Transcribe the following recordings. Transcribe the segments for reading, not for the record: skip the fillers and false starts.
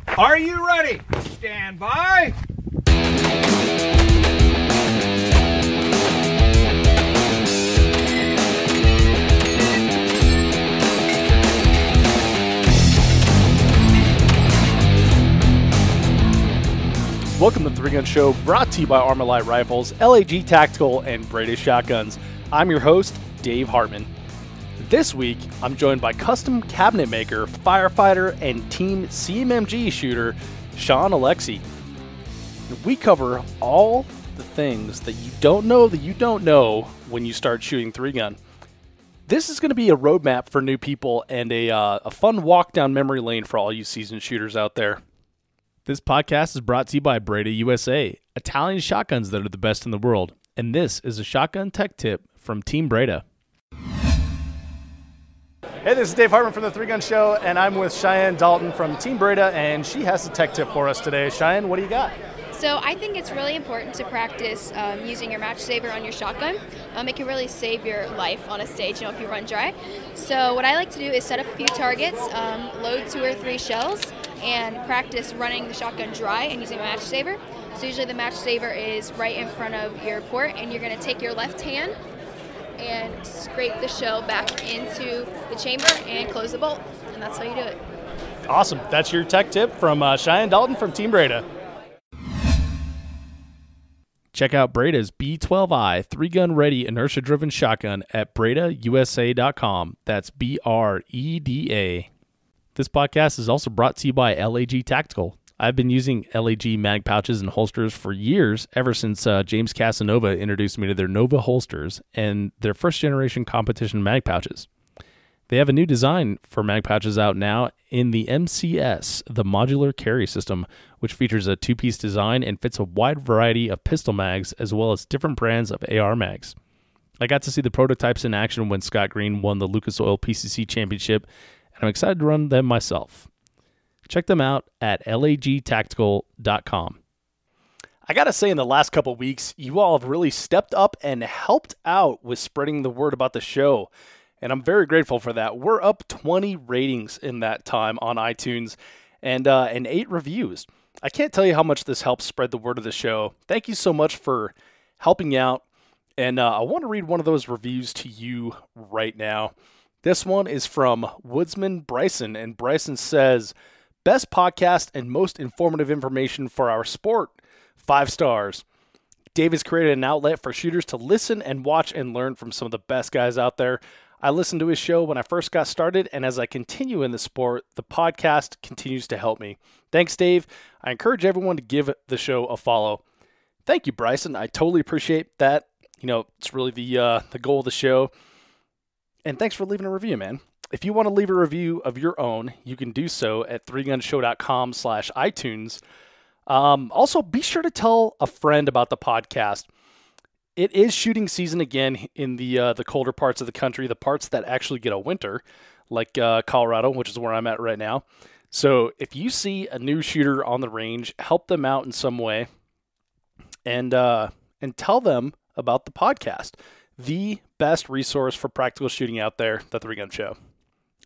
Are you ready? Stand by. Welcome to the 3 Gun Show, brought to you by Armalite Rifles, LAG Tactical, and Breda Shotguns. I'm your host, Dave Hartman. This week, I'm joined by custom cabinet maker, firefighter, and team CMMG shooter, Shaun Oleksy. We cover all the things that you don't know when you start shooting 3-gun. This is going to be a roadmap for new people and a fun walk down memory lane for all you seasoned shooters out there. This podcast is brought to you by Breda USA, Italian shotguns that are the best in the world. And this is a shotgun tech tip from Team Breda. Hey, this is Dave Hartman from the 3 Gun Show, and I'm with Cheyenne Dalton from Team Breda, and she has a tech tip for us today. Cheyenne, what do you got? So I think it's really important to practice using your match saver on your shotgun. It can really save your life on a stage, if you run dry. So what I like to do is set up a few targets, load 2 or 3 shells, and practice running the shotgun dry and using a match saver. So usually the match saver is right in front of your port, and you're going to take your left hand and scrape the shell back into the chamber and close the bolt. And that's how you do it. Awesome. That's your tech tip from Cheyenne Dalton from Team Breda. Check out Breda's B12i 3-gun ready inertia-driven shotgun at BredaUSA.com. That's BREDA. This podcast is also brought to you by LAG Tactical. I've been using LAG mag pouches and holsters for years, ever since James Casanova introduced me to their Nova holsters and their first-generation competition mag pouches. They have a new design for mag pouches out now in the MCS, the modular carry system, which features a 2-piece design and fits a wide variety of pistol mags as well as different brands of AR mags. I got to see the prototypes in action when Scott Green won the Lucas Oil PCC Championship, and I'm excited to run them myself. Check them out at lagtactical.com. I got to say, in the last couple weeks, you all have really stepped up and helped out with spreading the word about the show. And I'm very grateful for that. We're up 20 ratings in that time on iTunes and 8 reviews. I can't tell you how much this helps spread the word of the show. Thank you so much for helping out. And I want to read one of those reviews to you right now. This one is from Woodsman Bryson, and Bryson says, "Best podcast and most informative information for our sport. 5 stars. Dave has created an outlet for shooters to listen and watch and learn from some of the best guys out there. I listened to his show when I first got started, and as I continue in the sport, the podcast continues to help me. Thanks, Dave. I encourage everyone to give the show a follow." Thank you, Bryson. I totally appreciate that. It's really the goal of the show. And thanks for leaving a review, man. If you want to leave a review of your own, you can do so at 3gunshow.com/iTunes. Also, be sure to tell a friend about the podcast. It is shooting season again in the colder parts of the country, the parts that actually get a winter, like Colorado, which is where I'm at right now. So if you see a new shooter on the range, help them out in some way, and tell them about the podcast. The best resource for practical shooting out there, the 3 Gun Show.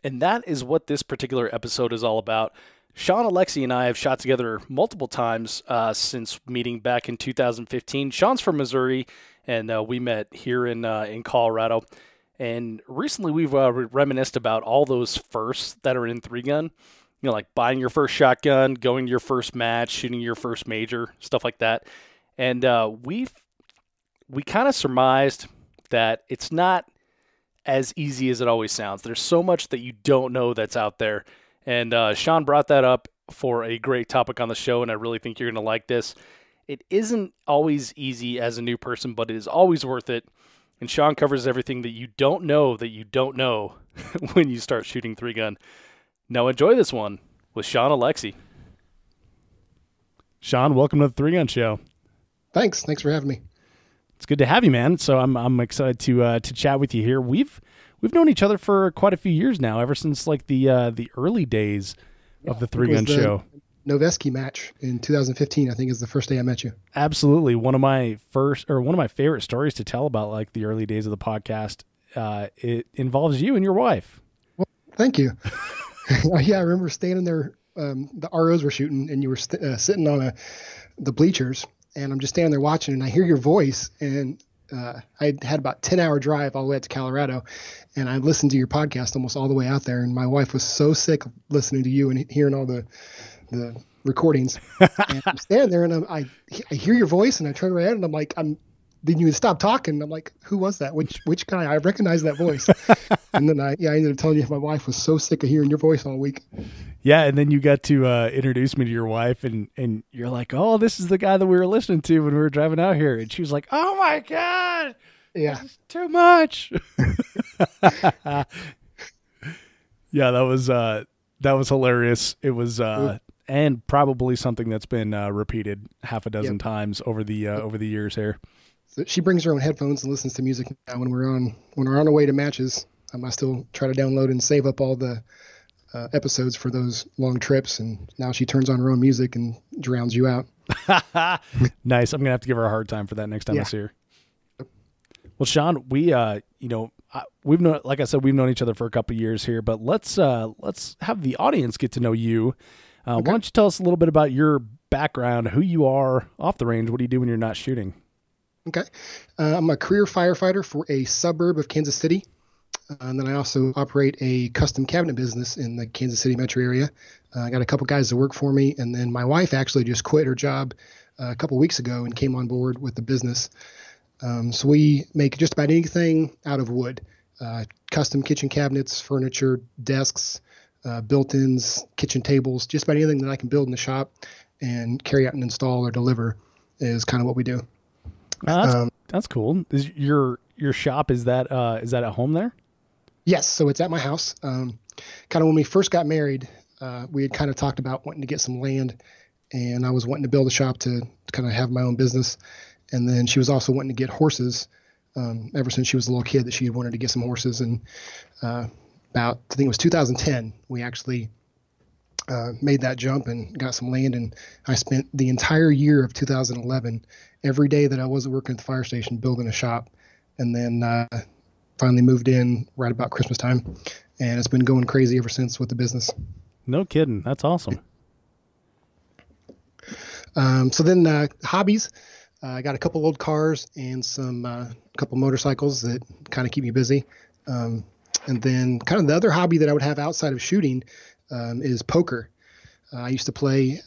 And that is what this particular episode is all about. Shaun Oleksy and I have shot together multiple times since meeting back in 2015. Shaun's from Missouri, and we met here in Colorado. And recently we've reminisced about all those firsts that are in 3-gun. Like buying your first shotgun, going to your first match, shooting your first major, stuff like that. And we kind of surmised that it's not as easy as it always sounds. There's so much that you don't know that's out there. And Shaun brought that up for a great topic on the show, and I really think you're going to like this. It isn't always easy as a new person, but it is always worth it. And Shaun covers everything that you don't know when you start shooting 3-gun. Now enjoy this one with Shaun Oleksy. Shaun, welcome to the 3-Gun Show. Thanks for having me. It's good to have you, man. So I'm excited to chat with you here. We've known each other for quite a few years now, ever since like the early days of the 3-Gun Show. Noveski match in 2015, I think, is the first day I met you. Absolutely, one of my favorite stories to tell about like the early days of the podcast. It involves you and your wife. Well, thank you. Yeah, I remember standing there the ROs were shooting, and you were sitting on the bleachers, and I'm just standing there watching, and I hear your voice, and I had about 10-hour drive all the way out to Colorado, and I listened to your podcast almost all the way out there, and my wife was so sick of listening to you and hearing all the recordings. And I'm standing there, and I hear your voice, and I turn around, and I'm like, then you stop talking. I'm like, who was that? Which guy? I recognize that voice. And then I ended up telling you my wife was so sick of hearing your voice all week. Yeah, and then you got to introduce me to your wife, and you're like, oh, this is the guy that we were listening to when we were driving out here. And she was like, oh, my God. Yeah. This is too much. Yeah, that was hilarious. It was and probably something that's been repeated half a dozen times over the years here. So she brings her own headphones and listens to music now when we're on our way to matches. I still try to download and save up all the episodes for those long trips, and now she turns on her own music and drowns you out. Nice. I'm gonna have to give her a hard time for that next time I see her. Well, Shaun, we've known, like I said, we've known each other for a couple of years here, but let's have the audience get to know you. Why don't you tell us a little bit about your background, who you are off the range? What do you do when you're not shooting? Okay. I'm a career firefighter for a suburb of Kansas City. And then I also operate a custom cabinet business in the Kansas City metro area. I got a couple guys that work for me. And then my wife actually just quit her job a couple weeks ago and came on board with the business. So we make just about anything out of wood, custom kitchen cabinets, furniture, desks, built-ins, kitchen tables, just about anything that I can build in the shop and carry out and install or deliver is kind of what we do. That's cool. Is your shop, is that at home there? Yes. So it's at my house. Kind of when we first got married, we had kind of talked about wanting to get some land, and I was wanting to build a shop to kind of have my own business. And then she was also wanting to get horses. Ever since she was a little kid that she had wanted to get some horses. And about, I think it was 2010, we actually made that jump and got some land. And I spent the entire year of 2011, every day that I wasn't working at the fire station, building a shop. And then finally moved in right about Christmas time. And it's been going crazy ever since with the business. No kidding. That's awesome. So then hobbies. I got a couple old cars and some couple motorcycles that kind of keep me busy. And then kind of the other hobby that I would have outside of shooting is poker. I used to play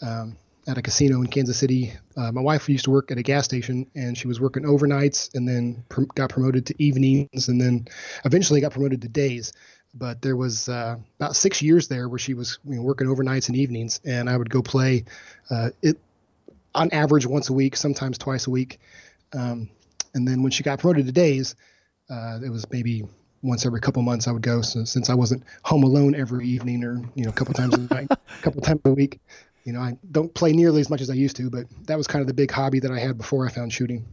at a casino in Kansas City. My wife used to work at a gas station, and she was working overnights and then got promoted to evenings, and then eventually got promoted to days. But there was about 6 years there where she was working overnights and evenings, and I would go play on average once a week, sometimes twice a week. And then when she got promoted to days, it was maybe once every couple months I would go. So since I wasn't home alone every evening or, a couple times a night, a couple times a week, I don't play nearly as much as I used to, but that was kind of the big hobby that I had before I found shooting.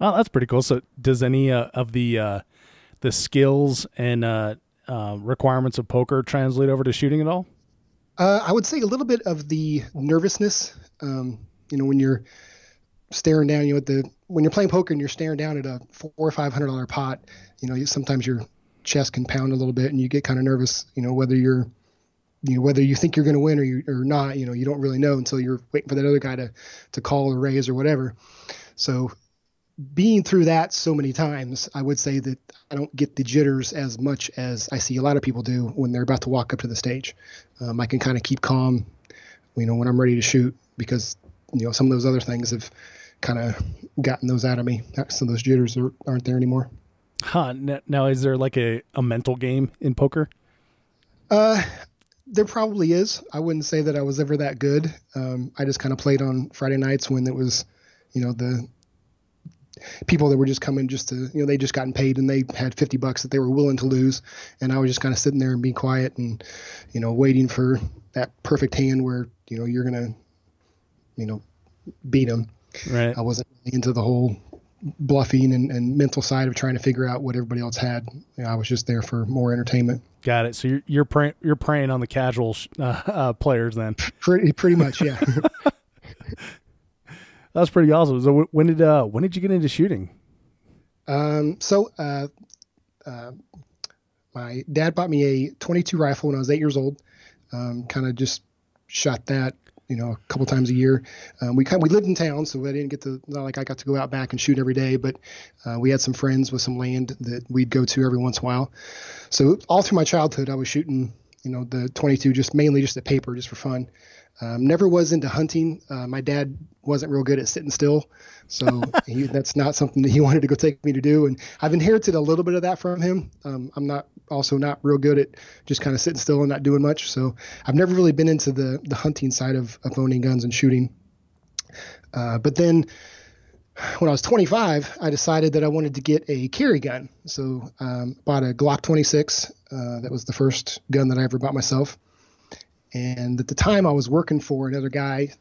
Oh, that's pretty cool. So does any of the skills and requirements of poker translate over to shooting at all? I would say a little bit of the nervousness, when you're staring down, when you're playing poker and you're staring down at a $400 or $500 pot, sometimes your chest can pound a little bit and you get kind of nervous, whether you think you're going to win or not, you don't really know until you're waiting for that other guy to call or raise or whatever. So being through that so many times, I would say that I don't get the jitters as much as I see a lot of people do when they're about to walk up to the stage. I can kind of keep calm, when I'm ready to shoot, because some of those other things have kind of gotten those out of me. Some of those jitters aren't there anymore. Huh. Now, is there like a mental game in poker? There probably is. I wouldn't say that I was ever that good. I just kind of played on Friday nights when it was, the people that were just coming just to, they just gotten paid and they had $50 that they were willing to lose. And I was just kind of sitting there and being quiet and, waiting for that perfect hand where, you're going to, beat them. Right. I wasn't into the whole bluffing and mental side of trying to figure out what everybody else had. I was just there for more entertainment. Got it. So you're preying on the casual players then. Pretty much, yeah. That's pretty awesome. So when did you get into shooting? My dad bought me a .22 rifle when I was 8 years old. Kind of just shot that, a couple times a year. We lived in town, so I didn't get to, not like I got to go out back and shoot every day, but we had some friends with some land that we'd go to every once in a while. So all through my childhood, I was shooting, the 22, mainly just at paper, just for fun. Never was into hunting. My dad wasn't real good at sitting still, so that's not something that he wanted to go take me to do. And I've inherited a little bit of that from him. I'm not real good at just kind of sitting still and not doing much. So I've never really been into the hunting side of owning guns and shooting. But then when I was 25, I decided that I wanted to get a carry gun. So bought a Glock 26. That was the first gun that I ever bought myself. And at the time, I was working for another guy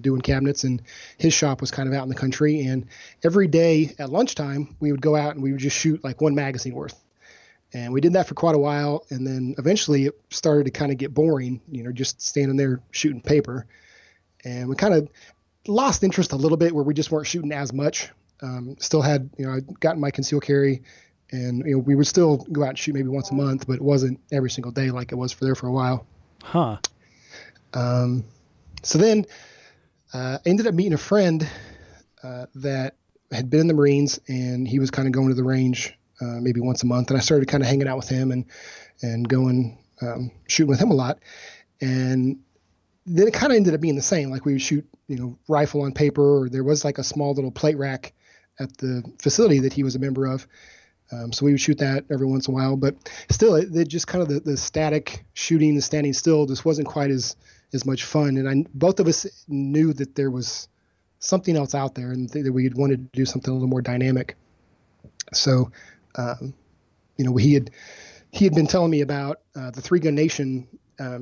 doing cabinets, and his shop was kind of out in the country. And every day at lunchtime, we would go out and we would just shoot like one magazine worth. And we did that for quite a while. And then eventually it started to kind of get boring, just standing there shooting paper. And we kind of lost interest a little bit, where we just weren't shooting as much. Still had, I'd gotten my concealed carry, and, we would still go out and shoot maybe once a month, but it wasn't every single day like it was for a while. Huh. So then I ended up meeting a friend that had been in the Marines, and he was kind of going to the range maybe once a month. And I started kind of hanging out with him and going shooting with him a lot. And then it kind of ended up being the same. Like we would shoot, rifle on paper, or there was like a small little plate rack at the facility that he was a member of. So we would shoot that every once in a while, but still, it just kind of the static shooting, the standing still, just wasn't quite as much fun. And both of us knew that there was something else out there, and that we wanted to do something a little more dynamic. So, he had been telling me about the Three Gun Nation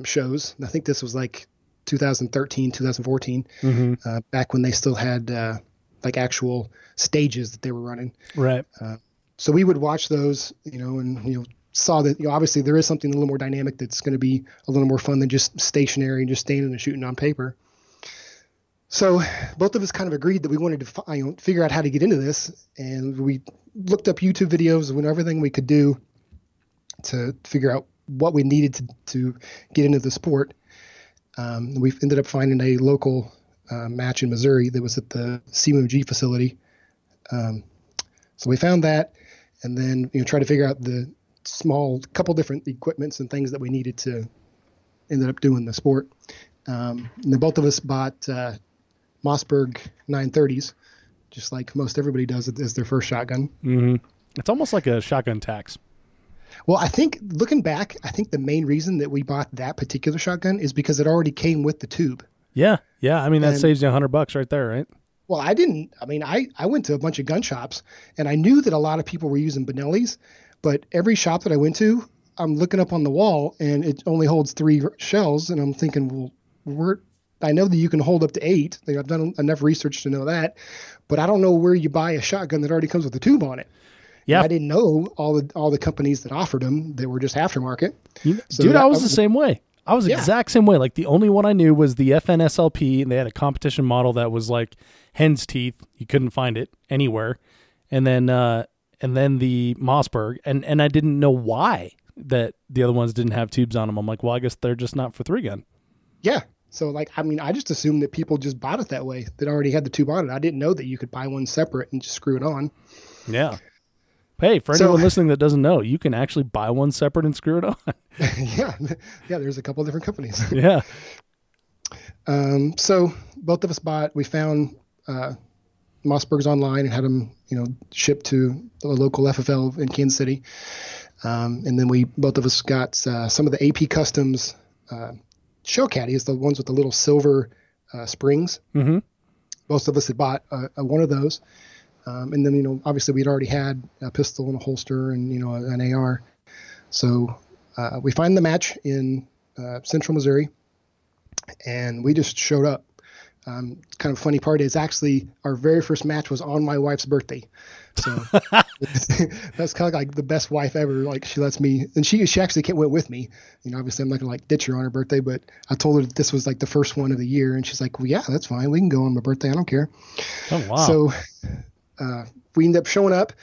shows. And I think this was like 2013, 2014, back when they still had like actual stages that they were running. Right. So we would watch those, and, saw that, obviously there is something a little more dynamic that's going to be a little more fun than just stationary and just standing and shooting on paper. So both of us kind of agreed that we wanted to figure out how to get into this. And we looked up YouTube videos and everything we could do to figure out what we needed to get into the sport. We ended up finding a local match in Missouri that was at the CMG facility. So we found that, and then try to figure out the couple different equipments and things that we needed to ended up doing the sport. And then both of us bought Mossberg 930s, just like most everybody does as their first shotgun. Mm-hmm. It's almost like a shotgun tax. Well, I think looking back, the main reason that we bought that particular shotgun is because it already came with the tube. Yeah. I mean, that saves you $100 right there, right? Well, I went to a bunch of gun shops, and I knew that a lot of people were using Benelli's, but every shop that I went to, I'm looking up on the wall and it only holds 3 shells. And I'm thinking, well, I know that you can hold up to 8. I've done enough research to know that, but I don't know where you buy a shotgun that already comes with a tube on it. Yeah. And I didn't know all the companies that offered them that were just aftermarket. Dude, I was the same way. I was the exact same way. Like the only one I knew was the FNSLP, and they had a competition model that was like hen's teeth. You couldn't find it anywhere. And then the Mossberg, and I didn't know why that the other ones didn't have tubes on them. I'm like, well, I guess they're just not for 3-gun. Yeah. So I just assumed that people just bought it that way, that already had the tube on it. I didn't know that you could buy one separate and just screw it on. Yeah. Hey, for anyone listening that doesn't know, you can actually buy one separate and screw it on. Yeah. There's a couple of different companies. Yeah. So both of us we found Mossbergs online and had them, shipped to the local FFL in Kansas City. And then both of us got some of the AP Customs shell caddies, the ones with the little silver springs. Mm-hmm. Most of us had bought one of those. And then, obviously we'd already had a pistol and a holster and, an AR. So we find the match in central Missouri, and we just showed up. Kind of funny part is actually our very first match was on my wife's birthday. So that's kind of like the best wife ever. Like she lets me, and she actually went with me. Obviously I'm not gonna ditch her on her birthday, but I told her that this was like the first one of the year, and she's like, well, yeah, that's fine. We can go on my birthday. I don't care. Oh, wow. So we end up showing up.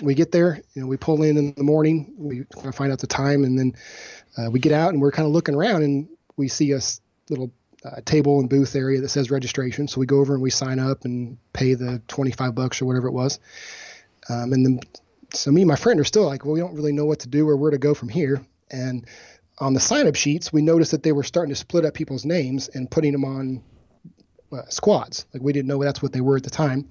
We get there, we pull in the morning, we kind of find out the time, and then we get out and we're kind of looking around, and we see a little table and booth area that says registration. So we go over and we sign up and pay the $25 or whatever it was. And then, so me and my friend are still like, well, we don't really know what to do or where to go from here. And on the sign-up sheets, we noticed that they were starting to split up people's names and putting them on squads. Like, we didn't know that's what they were at the time.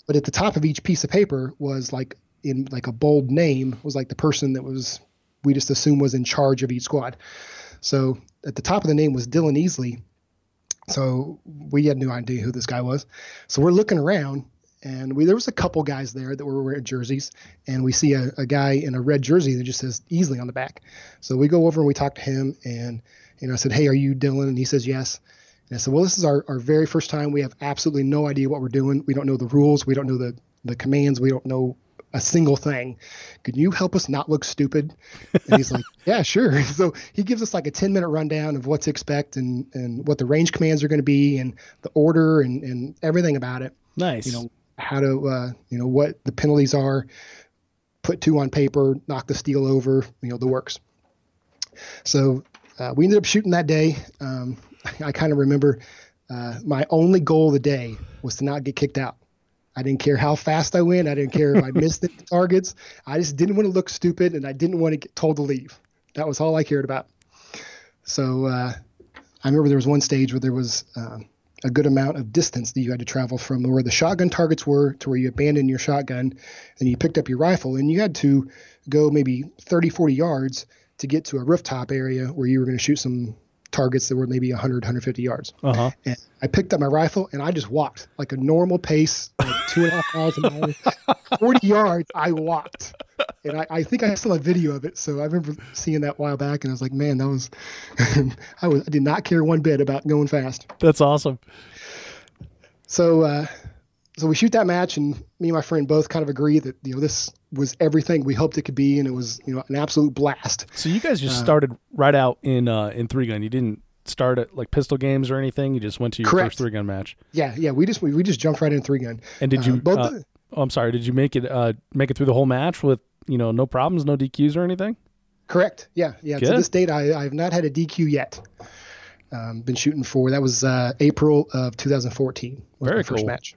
But at the top of each piece of paper was like in like a bold name was like the person that was, we just assumed was in charge of each squad. So at the top of the name was Dylan Easley. So we had no idea who this guy was. So we're looking around, and there was a couple guys there that were wearing jerseys, and we see a guy in a red jersey that just says Easley on the back. So we go over and we talk to him, and I said, hey, are you Dylan? And he says yes. And I said, well, this is our very first time. We have absolutely no idea what we're doing. We don't know the rules. We don't know the commands. We don't know a single thing. Could you help us not look stupid? And he's like, yeah, sure. So he gives us like a 10-minute rundown of what to expect and what the range commands are going to be and the order and everything about it. Nice. How to, what the penalties are, put 2 on paper, knock the steel over, the works. So we ended up shooting that day. I kind of remember my only goal of the day was to not get kicked out. I didn't care how fast I went. I didn't care if I missed the targets. I just didn't want to look stupid, and I didn't want to get told to leave. That was all I cared about. So I remember there was one stage where there was a good amount of distance that you had to travel from where the shotgun targets were to where you abandoned your shotgun and you picked up your rifle, and you had to go maybe 30, 40 yards to get to a rooftop area where you were going to shoot some targets that were maybe 100, 150 yards. And I picked up my rifle and I just walked like a normal pace, like 2.5 miles an hour, 40 yards. I walked, and I think I still have video of it. So I remember seeing that a while back, and I was like, man, that was, I did not care one bit about going fast. That's awesome. So we shoot that match, and me and my friend both kind of agree that, this was everything we hoped it could be. And it was, an absolute blast. So you guys just started right out in 3-gun. You didn't start at like pistol games or anything. You just went to your Correct. first 3-gun match. Yeah. We just jumped right in 3-gun. And did you, I'm sorry. Did you make it through the whole match with, no problems, no DQs or anything? Correct. Yeah. Good. To this date, I have not had a DQ yet. Been shooting for, that was April of 2014 was Very my first cool. match.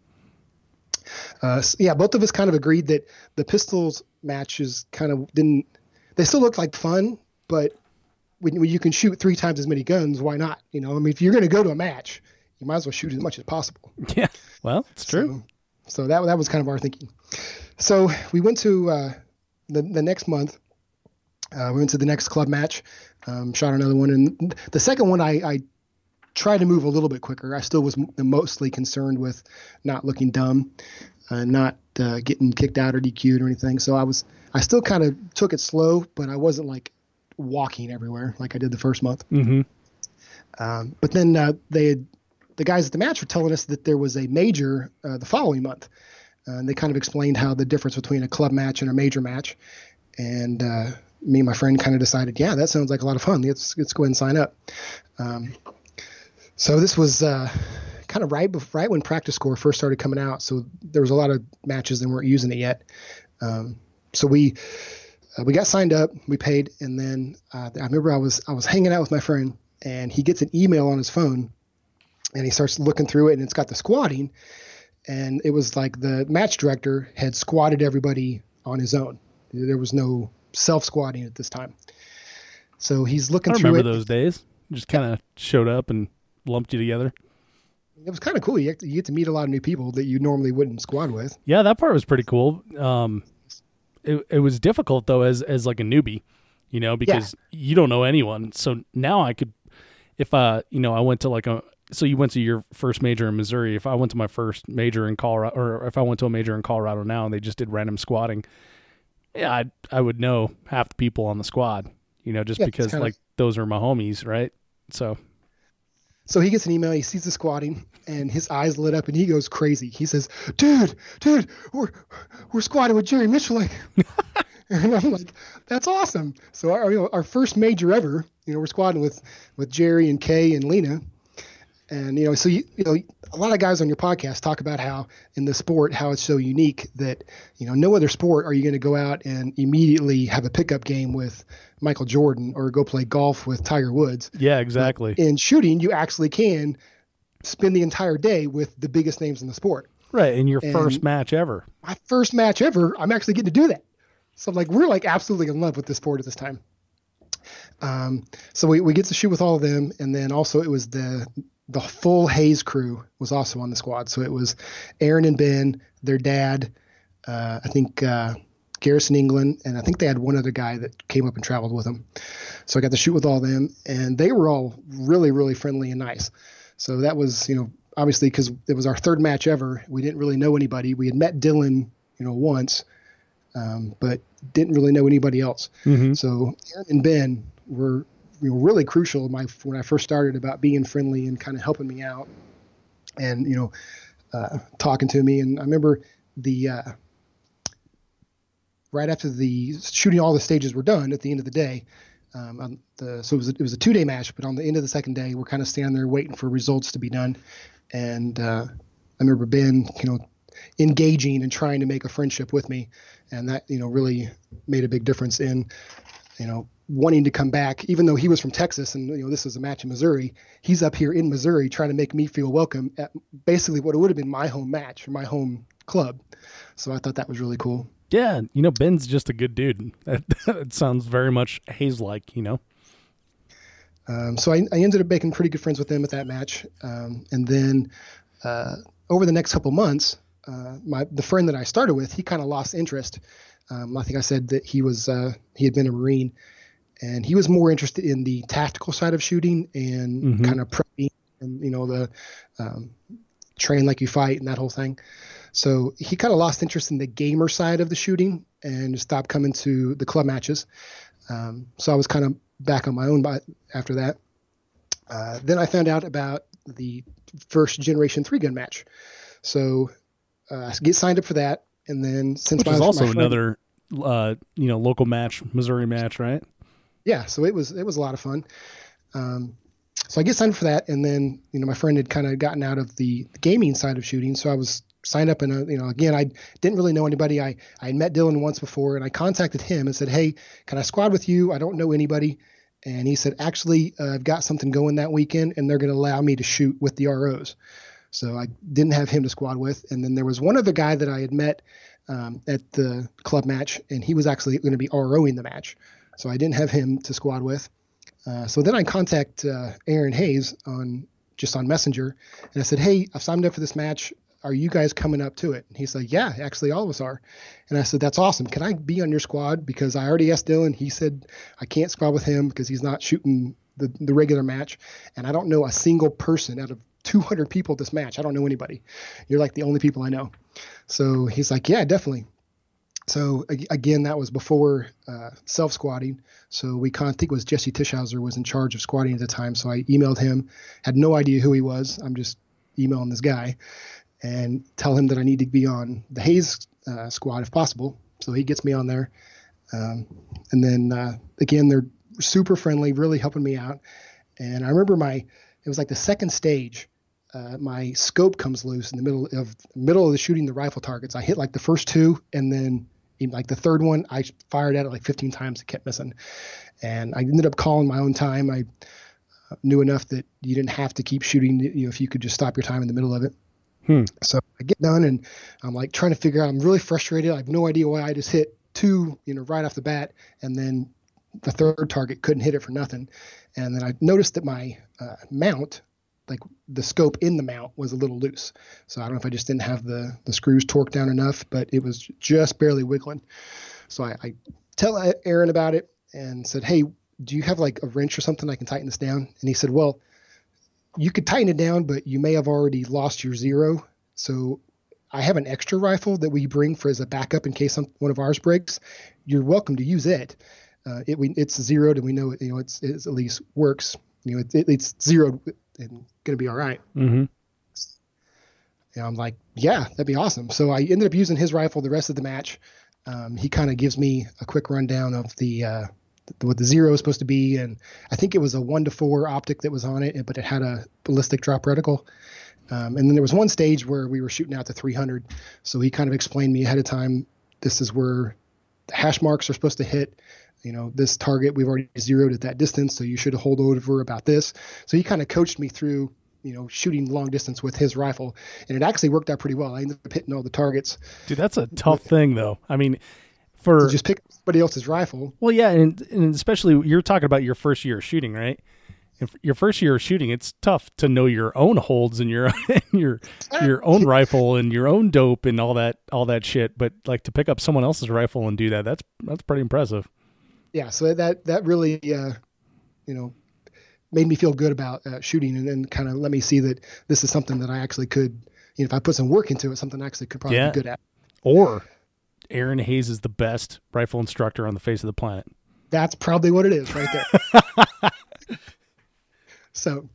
Both of us kind of agreed that the pistols matches kind of they still look like fun, but when you can shoot 3 times as many guns, why not? If you're going to go to a match, you might as well shoot as much as possible. Yeah. Well, it's true. So that was kind of our thinking. So we went to the next month. We went to the next club match, shot another one. And the second one, I tried to move a little bit quicker. I still was mostly concerned with not looking dumb, not getting kicked out or DQ'd or anything. So I still kind of took it slow, but I wasn't like walking everywhere like I did the first month. But then the guys at the match were telling us that there was a major the following month. And they kind of explained how the difference between a club match and a major match. And me and my friend kind of decided, yeah, that sounds like a lot of fun. Let's go ahead and sign up. So this was kind of right when Practice Score first started coming out. So there was a lot of matches that weren't using it yet. So we got signed up, we paid, and then I remember I was hanging out with my friend, and he gets an email on his phone, and he starts looking through it, and it's got the squatting, and it was like the match director had squatted everybody on his own. There was no self-squatting at this time. So he's looking through it. I remember those days. Just kind of showed up and lumped you together. It was kind of cool. You get to meet a lot of new people that you normally wouldn't squad with. Yeah, that part was pretty cool. It was difficult though as like a newbie, because you don't know anyone. So now I could, if I went to so you went to your first major in Missouri. If I went to my first major in Colorado, or if I went to a major in Colorado now and they just did random squatting, yeah, I would know half the people on the squad, because like those are my homies, right? So he gets an email, he sees the squatting, and his eyes lit up, and he goes crazy. He says, dude, we're squatting with Jerry Mitchell. And I'm like, that's awesome. So our first major ever, we're squatting with Jerry and Kay and Lena. And, so, a lot of guys on your podcast talk about how in the sport, how it's so unique that, no other sport are you going to go out and immediately have a pickup game with Michael Jordan or go play golf with Tiger Woods. Yeah, exactly. But in shooting, you actually can spend the entire day with the biggest names in the sport. Right. And your first match ever. My first match ever, I'm actually getting to do that. So we're absolutely in love with this sport at this time. So we get to shoot with all of them. And then also it was the full Hayes crew was also on the squad. So it was Aaron and Ben, their dad, I think Garrison England, and I think they had one other guy that came up and traveled with them. So I got to shoot with all of them, and they were all really, really friendly and nice. So that was, obviously because it was our third match ever. We didn't really know anybody. We had met Dylan, once, but didn't really know anybody else. Mm-hmm. So Aaron and Ben were really crucial when I first started about being friendly and kind of helping me out and, talking to me. And I remember right after the shooting, all the stages were done at the end of the day. So it was a 2-day match, but on the end of the second day, we're kind of standing there waiting for results to be done. And I remember Ben, engaging and trying to make a friendship with me. And that, really made a big difference in, wanting to come back, even though he was from Texas and, this is a match in Missouri. He's up here in Missouri trying to make me feel welcome at basically what it would have been my home match or my home club. So I thought that was really cool. Yeah. Ben's just a good dude. It sounds very much Hayes-like, So I ended up making pretty good friends with them at that match. And then over the next couple months, the friend that I started with, he kind of lost interest. I think I said that he had been a Marine, and he was more interested in the tactical side of shooting and kind of prepping and, the train like you fight and that whole thing. So he kind of lost interest in the gamer side of the shooting and stopped coming to the club matches. So I was kind of back on my own after that. Then I found out about the first generation 3-gun match. So I get signed up for that. And then since which is also another, local match, Missouri match, right? Yeah. So it was a lot of fun. So I get signed up for that. And then, my friend had kind of gotten out of the gaming side of shooting. So I was signed up and, again, I didn't really know anybody. I had met Dylan once before, and I contacted him and said, hey, can I squad with you? I don't know anybody. And he said, actually, I've got something going that weekend, and they're going to allow me to shoot with the ROs. So I didn't have him to squad with. And then there was one other guy that I had met at the club match, and he was actually going to be ROing the match. So I didn't have him to squad with. So then I contact Aaron Hayes on Messenger, and I said, hey, I've signed up for this match. Are you guys coming up to it? And he's like, yeah, actually all of us are. And I said, that's awesome. Can I be on your squad? Because I already asked Dylan. He said I can't squad with him because he's not shooting the regular match. And I don't know a single person out of 200 people at this match. I don't know anybody. You're like the only people I know. So he's like, yeah, definitely. So again, that was before self-squatting. So I think it was Jesse Tischhauser was in charge of squatting at the time. So I emailed him, had no idea who he was. I'm just emailing this guy and tell him that I need to be on the Hayes squad if possible. So he gets me on there. And then again, they're super friendly, really helping me out. And I remember it was like the second stage. My scope comes loose in the middle of the shooting the rifle targets. I hit like the first 2, and then like the third one, I fired at it like 15 times. It kept missing. And I ended up calling my own time. I knew enough that you didn't have to keep shooting, if you could just stop your time in the middle of it. So I get done and I'm like trying to figure out, I'm really frustrated. I have no idea why I just hit 2, right off the bat. And then the third target couldn't hit it for nothing. And then I noticed that my mount, like the scope in the mount, was a little loose. So I don't know if I just didn't have the screws torqued down enough, but it was just barely wiggling. So I tell Aaron about it and said, hey, do you have like a wrench or something I can tighten this down? And he said, well, you could tighten it down, but you may have already lost your 0. So I have an extra rifle that we bring as a backup in case one of ours breaks. You're welcome to use it. It's zeroed, and we know it's at least works. It's zeroed and going to be all right. Mm-hmm. I'm like, yeah, that'd be awesome. So I ended up using his rifle the rest of the match. He kind of gives me a quick rundown of the what the zero is supposed to be, and I think it was a 1-4 optic that was on it, but it had a ballistic drop reticle. And then there was one stage where we were shooting out to 300, so he kind of explained me ahead of time, this is where the hash marks are supposed to hit. This target we've already zeroed at that distance, so you should hold over about this. So he kind of coached me through, shooting long distance with his rifle, and it actually worked out pretty well. I ended up hitting all the targets. Dude, that's a tough thing, though. I mean, for just pick somebody else's rifle. Well, yeah, and especially you're talking about your first year of shooting, right? Your first year of shooting, it's tough to know your own holds and your your own rifle and your own dope and all that shit. But like to pick up someone else's rifle and do that, that's pretty impressive. Yeah, so that really made me feel good about shooting, and then kind of let me see that this is something that I actually could, if I put some work into it, something I actually could probably be good at. Or Aaron Hayes is the best rifle instructor on the face of the planet. That's probably what it is right there. So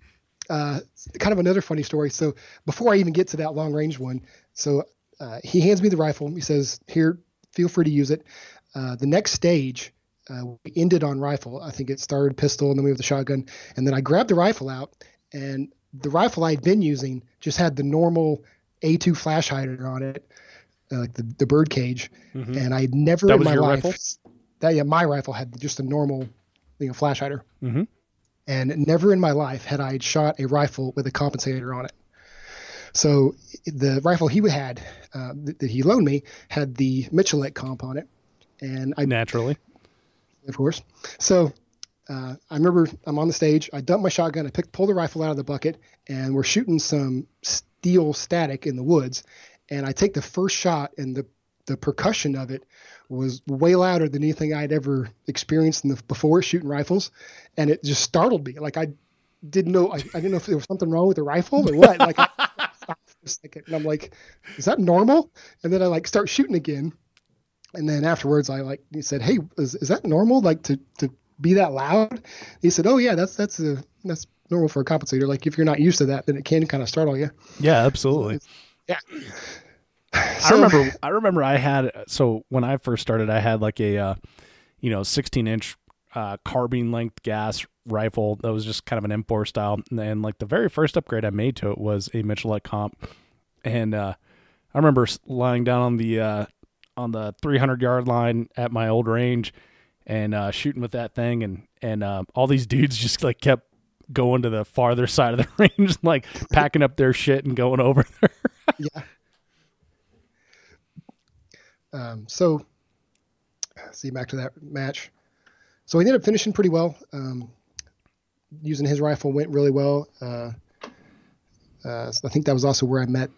kind of another funny story. So before I even get to that long range one, so he hands me the rifle. He says, here, feel free to use it. The next stage, we ended on rifle. I think it started pistol and then we have the shotgun. And then I grabbed the rifle out, and the rifle I'd been using just had the normal A2 flash hider on it, like the bird cage. Mm-hmm. And I'd never in my life, my rifle had just a normal, flash hider. Mm-hmm. And never in my life had I shot a rifle with a compensator on it. So the rifle he had, that he loaned me, had the Michelette comp on it. And naturally, of course. So I remember I'm on the stage. I dump my shotgun. I pull the rifle out of the bucket, and we're shooting some steel static in the woods. And I take the first shot, and the percussion of it was way louder than anything I'd ever experienced before shooting rifles. And it just startled me. Like I didn't know if there was something wrong with the rifle or what. Like I stopped for a second, and I'm like, is that normal? And then I start shooting again. And then afterwards he said, hey, is that normal? Like to be that loud? He said, oh yeah, that's normal for a compensator. Like if you're not used to that, then it can kind of startle you. Yeah, absolutely. Yeah. I remember I had, so when I first started, I had like a, 16-inch carbine length gas rifle that was just kind of an M4 style. And like the very first upgrade I made to it was a Michelette comp. And I remember lying down on the 300-yard line at my old range and shooting with that thing. And all these dudes just like kept going to the farther side of the range, like packing up their shit and going over there. Yeah. So see, back to that match. So we ended up finishing pretty well. Using his rifle went really well. So I think that was also where I met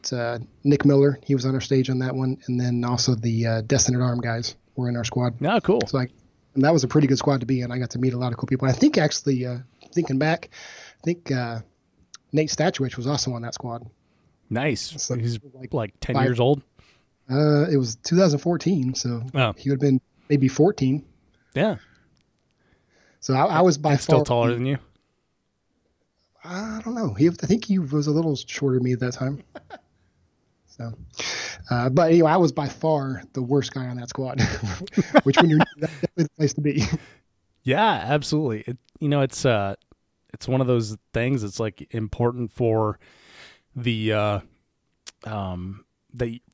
Nick Miller. He was on our stage on that one. And then also the Destined Arm guys were in our squad. Oh, cool. So and that was a pretty good squad to be in. I got to meet a lot of cool people. And I think actually, thinking back, Nate Statuich was also on that squad. Nice. So he's like 10 years old. It was 2014, so he would have been maybe 14. Yeah. So I was by far still taller than you. I don't know. I think he was a little shorter than me at that time. So, but anyway, I was by far the worst guy on that squad. Which when you're that's definitely the place to be. Yeah, absolutely. It's one of those things that's like important for the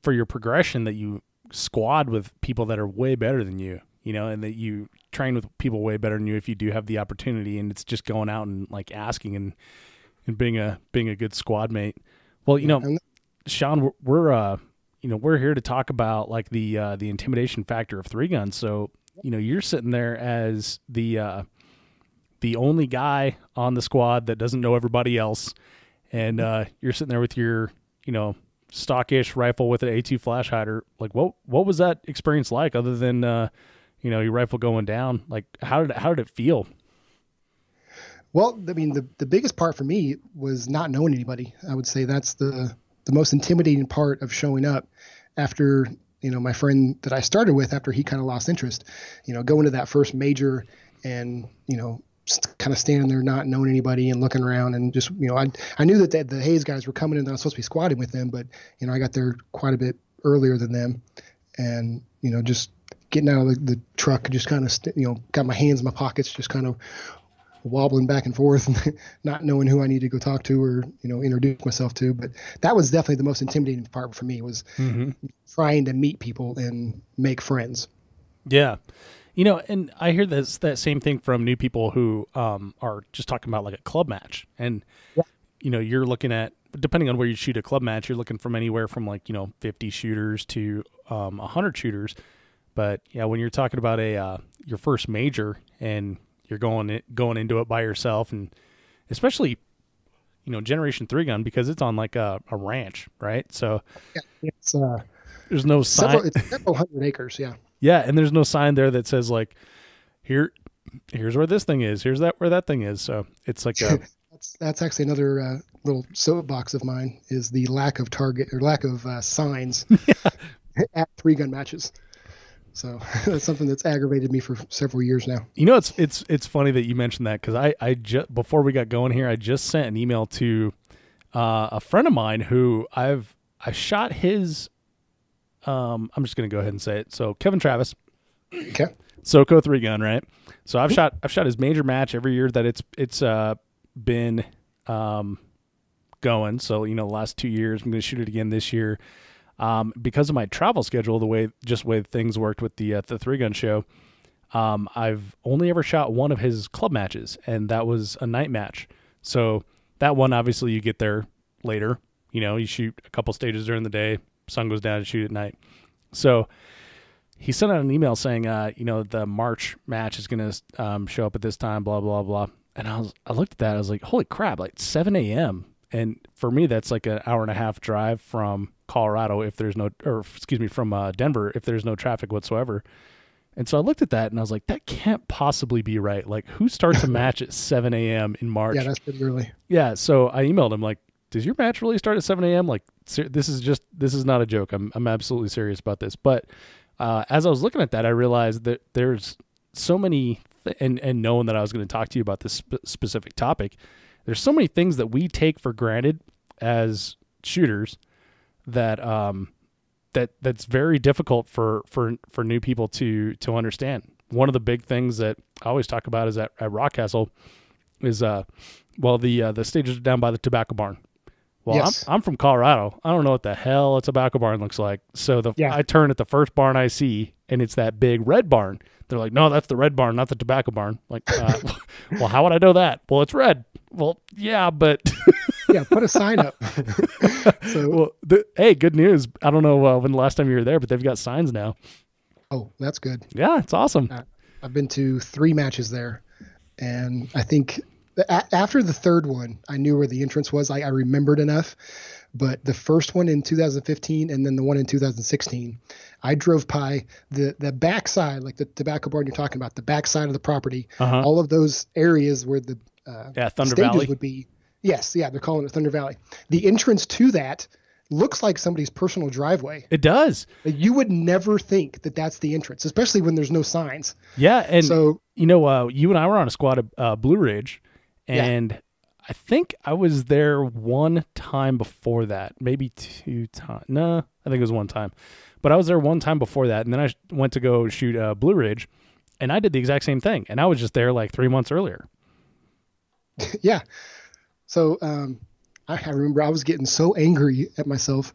for your progression, that you squad with people that are way better than you, and that you train with people way better than you if you do have the opportunity. And it's just going out and like asking and being a good squad mate. Well, Shaun, we're here to talk about like the intimidation factor of 3-gun. So, you're sitting there as the only guy on the squad that doesn't know everybody else. And you're sitting there with your, stockish rifle with an A2 flash hider. Like what was that experience like, other than your rifle going down? Like how did it feel? Well, I mean, the biggest part for me was not knowing anybody. I would say that's the most intimidating part of showing up after, my friend that I started with, after he kind of lost interest, going to that first major and, kind of standing there not knowing anybody and looking around and just, I knew that the Hayes guys were coming in and I was supposed to be squatting with them, but, I got there quite a bit earlier than them, and, just getting out of the truck, just kind of, got my hands in my pockets, just kind of wobbling back and forth and not knowing who I need to go talk to or, introduce myself to. But that was definitely the most intimidating part for me, was trying to meet people and make friends. Yeah. And I hear that same thing from new people who are just talking about like a club match. And, you're looking at, depending on where you shoot a club match, you're looking from anywhere from 50 shooters to 100 shooters. But yeah, when you're talking about your first major and you're going into it by yourself, and especially, Generation 3 gun, because it's on like a ranch, right? So it's there's no sign. It's several hundred acres. Yeah. Yeah. And there's no sign there that says like, here's where this thing is. Here's where that thing is. So it's like that's actually another little soapbox of mine, is the lack of target or lack of signs at 3-gun matches. So that's something that's aggravated me for several years now. It's funny that you mentioned that, because I just, before we got going here, I just sent an email to a friend of mine who I shot his. I'm just gonna go ahead and say it. So Kevin Travis, okay, SoCo 3-gun, right? So I've shot his major match every year that it's been going. So the last 2 years, I'm gonna shoot it again this year. Because of my travel schedule, the way things worked with the 3-gun show, I've only ever shot one of his club matches, and that was a night match. So that one, obviously, you get there later. You shoot a couple stages during the day, sun goes down, and shoot at night. So he sent out an email saying, the March match is going to show up at this time, blah blah blah. And I looked at that, I was like, holy crap, like 7 a.m. And for me, that's like an hour and a half drive from Colorado from Denver if there's no traffic whatsoever. And so I looked at that and I was like, that can't possibly be right. Like, who starts a match at 7 a.m. in March? Yeah, that's pretty early. Yeah. So I emailed him like, does your match really start at 7 a.m.? Like, this is not a joke. I'm absolutely serious about this. But as I was looking at that, I realized that there's so many, and knowing that I was going to talk to you about this specific topic, there's so many things that we take for granted as shooters that that's very difficult for new people to understand. One of the big things that I always talk about is at Rockcastle is the stages are down by the tobacco barn. Well, yes. I'm from Colorado. I don't know what the hell a tobacco barn looks like. So I turn at the first barn I see, and it's that big red barn. They're like, no, that's the red barn, not the tobacco barn. Like, well, how would I know that? Well, it's red. Well, yeah, but yeah, put a sign up. So, hey, good news. I don't know when the last time you were there, but they've got signs now. Oh, that's good. Yeah, it's awesome. I've been to 3 matches there, and I think after the third one, I knew where the entrance was. I remembered enough, but the first one in 2015 and then the one in 2016, I drove by the backside, like the tobacco barn you're talking about, the backside of the property, all of those areas where the Thunder stages Valley would be. Yes, yeah, they're calling it Thunder Valley. The entrance to that looks like somebody's personal driveway. It does. You would never think that that's the entrance, especially when there's no signs. Yeah, and so you and I were on a squad at Blue Ridge, and I think I was there one time before that, maybe 2 times. No, I think it was one time. But I was there one time before that, and then I went to go shoot Blue Ridge, and I did the exact same thing, and I was just there like 3 months earlier. Yeah. So I remember I was getting so angry at myself.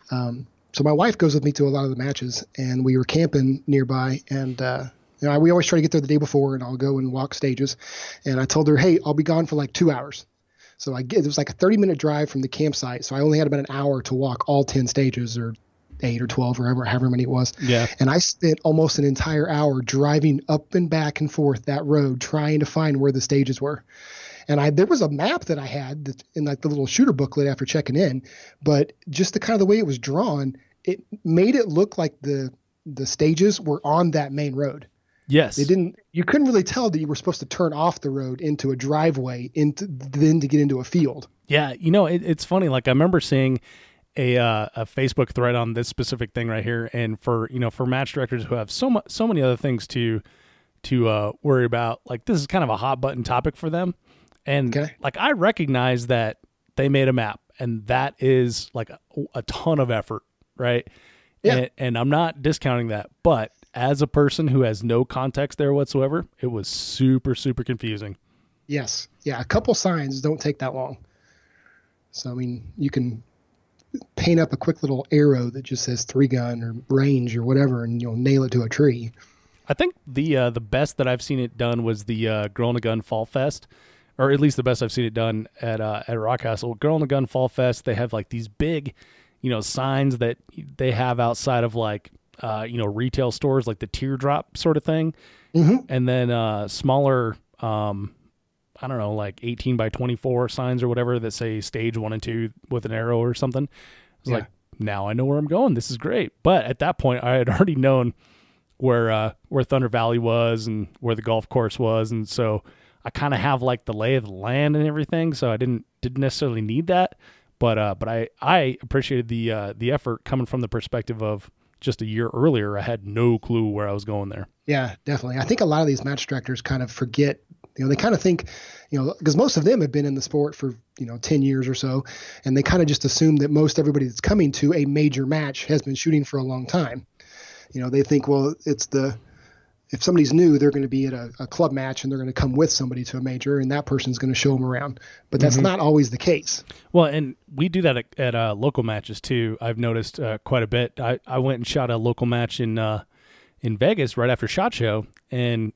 So my wife goes with me to a lot of the matches, and we were camping nearby, and we always try to get there the day before, and I'll go and walk stages. And I told her, hey, I'll be gone for like 2 hours. So it was like a 30-minute drive from the campsite, so I only had about an hour to walk all 10 stages, or 8 or 12, or however many it was. Yeah. And I spent almost an entire hour driving up and back and forth that road trying to find where the stages were. And there was a map that I had that in like the little shooter booklet after checking in, but just the way it was drawn, it made it look like the stages were on that main road. Yes. You couldn't really tell that you were supposed to turn off the road into a driveway then to get into a field. Yeah. It's funny. Like I remember seeing a Facebook thread on this specific thing right here. And for match directors who have so many other things to worry about, like this is kind of a hot button topic for them. And like, I recognize that they made a map, and that is like a ton of effort. Right. Yeah. And I'm not discounting that, but as a person who has no context there whatsoever, it was super, super confusing. Yes. Yeah. A couple signs don't take that long. So, I mean, you can paint up a quick little arrow that just says 3-gun or range or whatever, and you'll nail it to a tree. I think the best that I've seen it done was the Girl in a Gun Fall Fest, or at least the best I've seen it done at Rock Castle. Girl in a Gun Fall Fest, they have like these big, signs that they have outside of like, retail stores, like the teardrop sort of thing. Mm-hmm. And then smaller, I don't know, like 18 by 24 signs or whatever that say stage 1 and 2 with an arrow or something. It's like, now I know where I'm going. This is great. But at that point, I had already known where Thunder Valley was and where the golf course was. And so I kind of have like the lay of the land and everything. So I didn't necessarily need that. But I appreciated the effort coming from the perspective of just a year earlier. I had no clue where I was going there. Yeah, definitely. I think a lot of these match directors kind of forget, they kind of think, because most of them have been in the sport for, 10 years or so, and they kind of just assume that most everybody that's coming to a major match has been shooting for a long time. They think, well, if somebody's new, they're going to be at a club match and they're going to come with somebody to a major, and that person's going to show them around. But that's not always the case. Well, and we do that at local matches too. I've noticed quite a bit. I went and shot a local match in Vegas right after SHOT Show, and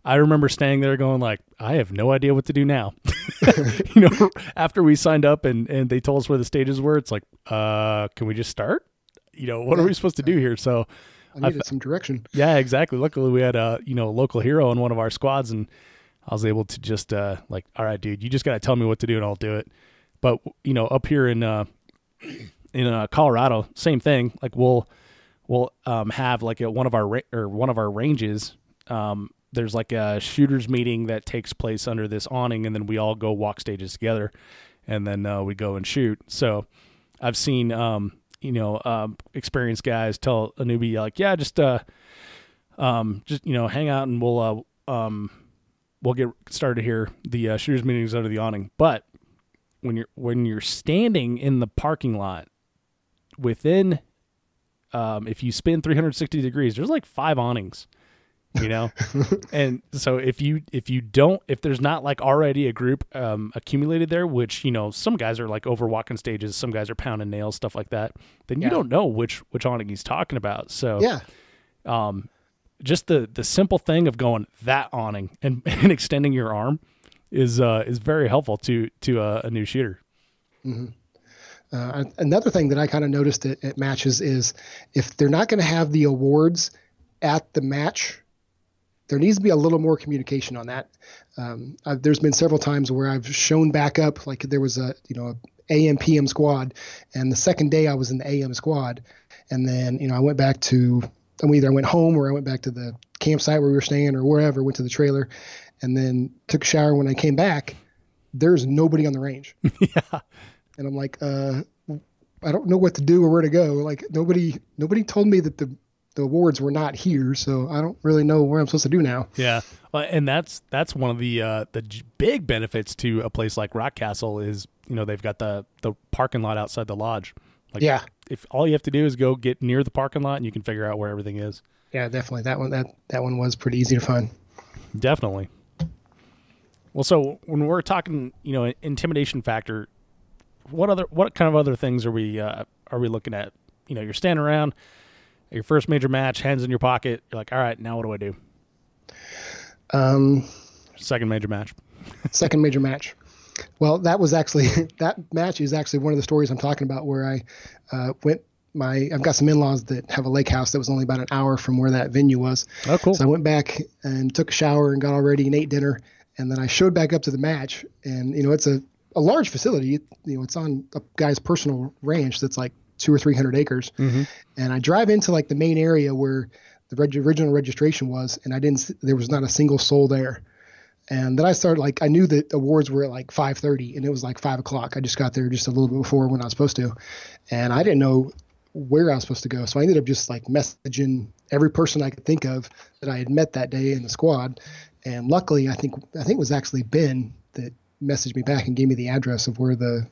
I remember standing there going like, I have no idea what to do now. After we signed up and they told us where the stages were, it's like, can we just start? What are we supposed to do here? So I needed some direction. Yeah, exactly. Luckily we had a local hero in one of our squads, and I was able to just like, all right, dude, you just got to tell me what to do and I'll do it. But up here in Colorado, same thing. Like we'll have like one of our ranges. There's like a shooters meeting that takes place under this awning, and then we all go walk stages together, and then we go and shoot. So I've seen experienced guys tell a newbie like, yeah, just hang out and we'll get started here. The shooters meeting is under the awning. But when you're standing in the parking lot within, if you spin 360 degrees, there's like 5 awnings. And so if there's not like already a group accumulated there, which some guys are like over walking stages, some guys are pounding nails, stuff like that, then you don't know which awning he's talking about. So just the simple thing of going that awning and extending your arm is very helpful to a new shooter. Mm-hmm. Another thing that I kind of noticed at matches is if they're not going to have the awards at the match, there needs to be a little more communication on that. There's been several times where I've shown back up, like there was a AM PM squad, and the second day I was in the AM squad, and then I went back to, either I went home or I went back to the campsite where we were staying or wherever, went to the trailer, and then took a shower. When I came back, there's nobody on the range. Yeah, and I'm like, I don't know what to do or where to go. Like nobody told me that the awards were not here, so I don't really know where I'm supposed to do now. Yeah, and that's one of the big benefits to a place like Rock Castle is they've got the parking lot outside the lodge. Like, yeah, if all you have to do is go get near the parking lot, and you can figure out where everything is. Yeah, definitely. That one was pretty easy to find. Definitely. Well, so when we're talking, intimidation factor, what kind of other things are we looking at? You're standing around. Your first major match, hands in your pocket. You're like, all right, now what do I do? Second major match. Second major match. Well, that match is actually one of the stories I'm talking about where I I've got some in-laws that have a lake house that was only about an hour from where that venue was. Oh, cool. So I went back and took a shower and got all ready and ate dinner. And then I showed back up to the match, and, it's a large facility. It's on a guy's personal ranch that's like 200 or 300 acres. Mm-hmm. And I drive into like the main area where the original registration was, and there was not a single soul there. And then I started, I knew that awards were at like 5:30 and it was like 5:00. I just got there just a little bit before when I was supposed to. And I didn't know where I was supposed to go. So I ended up just messaging every person I could think of that I had met that day in the squad. And luckily, I think it was actually Ben that messaged me back and gave me the address of where the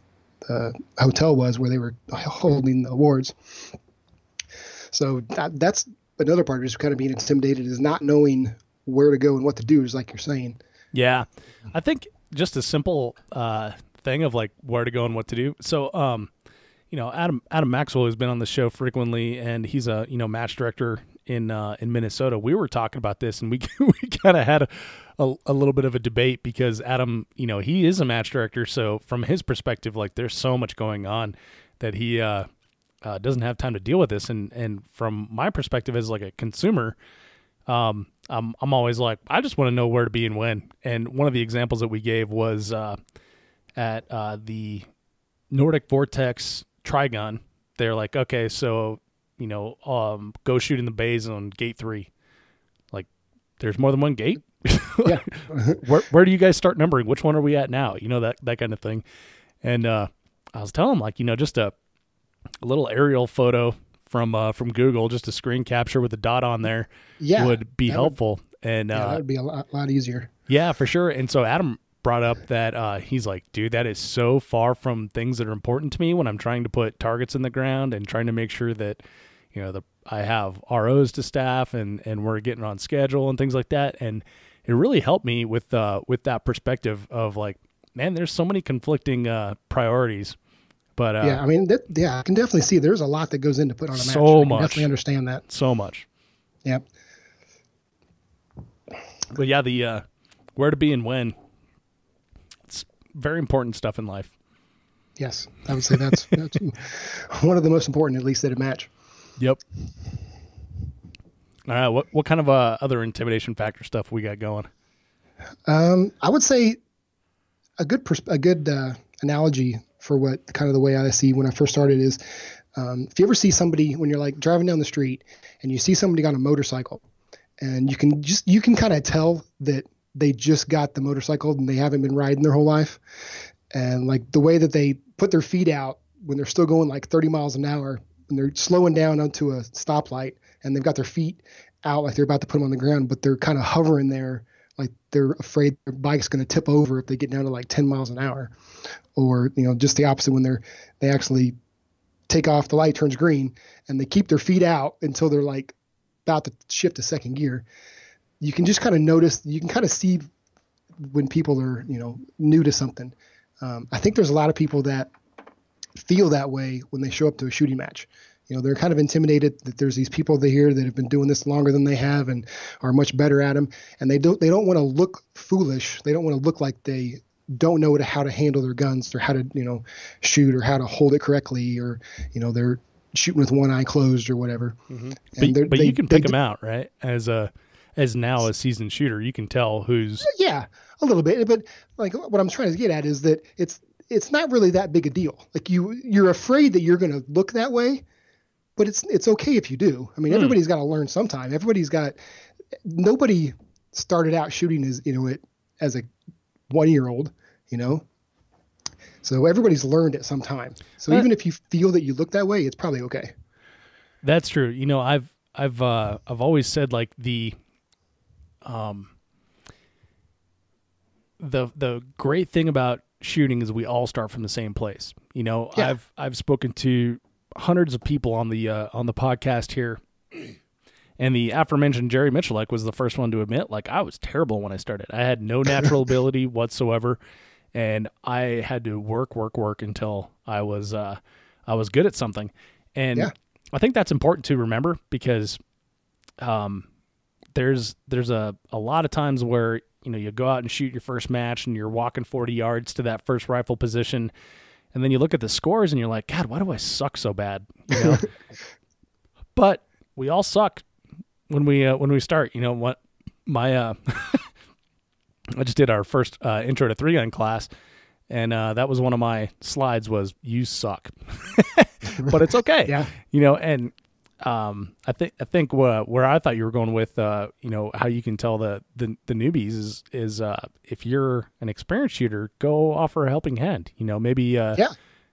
hotel was where they were holding the awards. So that's another part of just kind of being intimidated is not knowing where to go and what to do, is like you're saying. Yeah. I think just a simple thing of like where to go and what to do. So, Adam Maxwell has been on the show frequently, and he's a, match director in Minnesota. We were talking about this, and we kind of had a little bit of a debate because Adam, he is a match director. So from his perspective, like there's so much going on that he doesn't have time to deal with this. And from my perspective as like a consumer, I'm always like, I just want to know where to be and when. And one of the examples that we gave was at the Nordic Vortex Trigun. They're like, okay, so go shoot in the bay zone gate 3. Like, there's more than one gate. Yeah. where do you guys start numbering? Which one are we at now? That kind of thing. And I was telling him, like, just a little aerial photo from Google, just a screen capture with a dot on there, would be helpful. And that would be a lot easier. Yeah, for sure. And so Adam brought up that he's like, dude, that is so far from things that are important to me when I'm trying to put targets in the ground and trying to make sure that I have ROs to staff and we're getting on schedule and things like that. And it really helped me with that perspective of like, man, there's so many conflicting priorities. But I mean, I can definitely see there's a lot that goes into put on a match. So I much. definitely understand that. So much. Yeah. But yeah, the where to be and when, it's very important stuff in life. Yes, I would say that's one of the most important, at least at a match. Yep. All right. What kind of other intimidation factor stuff we got going? I would say a good analogy for what kind of the way I see when I first started is, if you ever see somebody when you're like driving down the street and you see somebody on a motorcycle, and you can kind of tell that they just got the motorcycle and they haven't been riding their whole life, and like the way that they put their feet out when they're still going like 30 miles an hour and they're slowing down onto a stoplight and they've got their feet out like they're about to put them on the ground, but they're kind of hovering there like they're afraid their bike's going to tip over if they get down to like 10 miles an hour. Or, just the opposite when they actually take off, the light turns green and they keep their feet out until they're like about to shift to second gear. You can just kind of notice, you can kind of see when people are, new to something. I think there's a lot of people that feel that way when they show up to a shooting match. They're kind of intimidated that there's these people here that have been doing this longer than they have and are much better at them. And they don't want to look foolish. They don't want to look like they don't know how to handle their guns or how to, shoot or how to hold it correctly, or, they're shooting with one eye closed or whatever. Mm-hmm. But you can pick them out, right? As now a seasoned shooter, you can tell who's. Yeah, a little bit. But like what I'm trying to get at is that it's not really that big a deal. Like you're afraid that you're going to look that way, but it's okay if you do. I mean, everybody's got to learn sometime. Nobody started out shooting as a 1-year-old, so everybody's learned at some time. So even if you feel that you look that way, it's probably okay. That's true. I've always said like the great thing about shooting is we all start from the same place. Yeah. I've spoken to hundreds of people on the podcast here, and the aforementioned Jerry Mitchellek was the first one to admit, like, I was terrible when I started. I had no natural ability whatsoever, and I had to work until I was good at something. And yeah. I think that's important to remember because there's a lot of times where you go out and shoot your first match and you're walking 40 yards to that first rifle position, and then you look at the scores and you're like, God, why do I suck so bad? But we all suck when we start. What my I just did our first intro to 3-gun class, and that was one of my slides was you suck. But it's okay. Yeah. And I think where I thought you were going with how you can tell the newbies is if you're an experienced shooter, go offer a helping hand. Maybe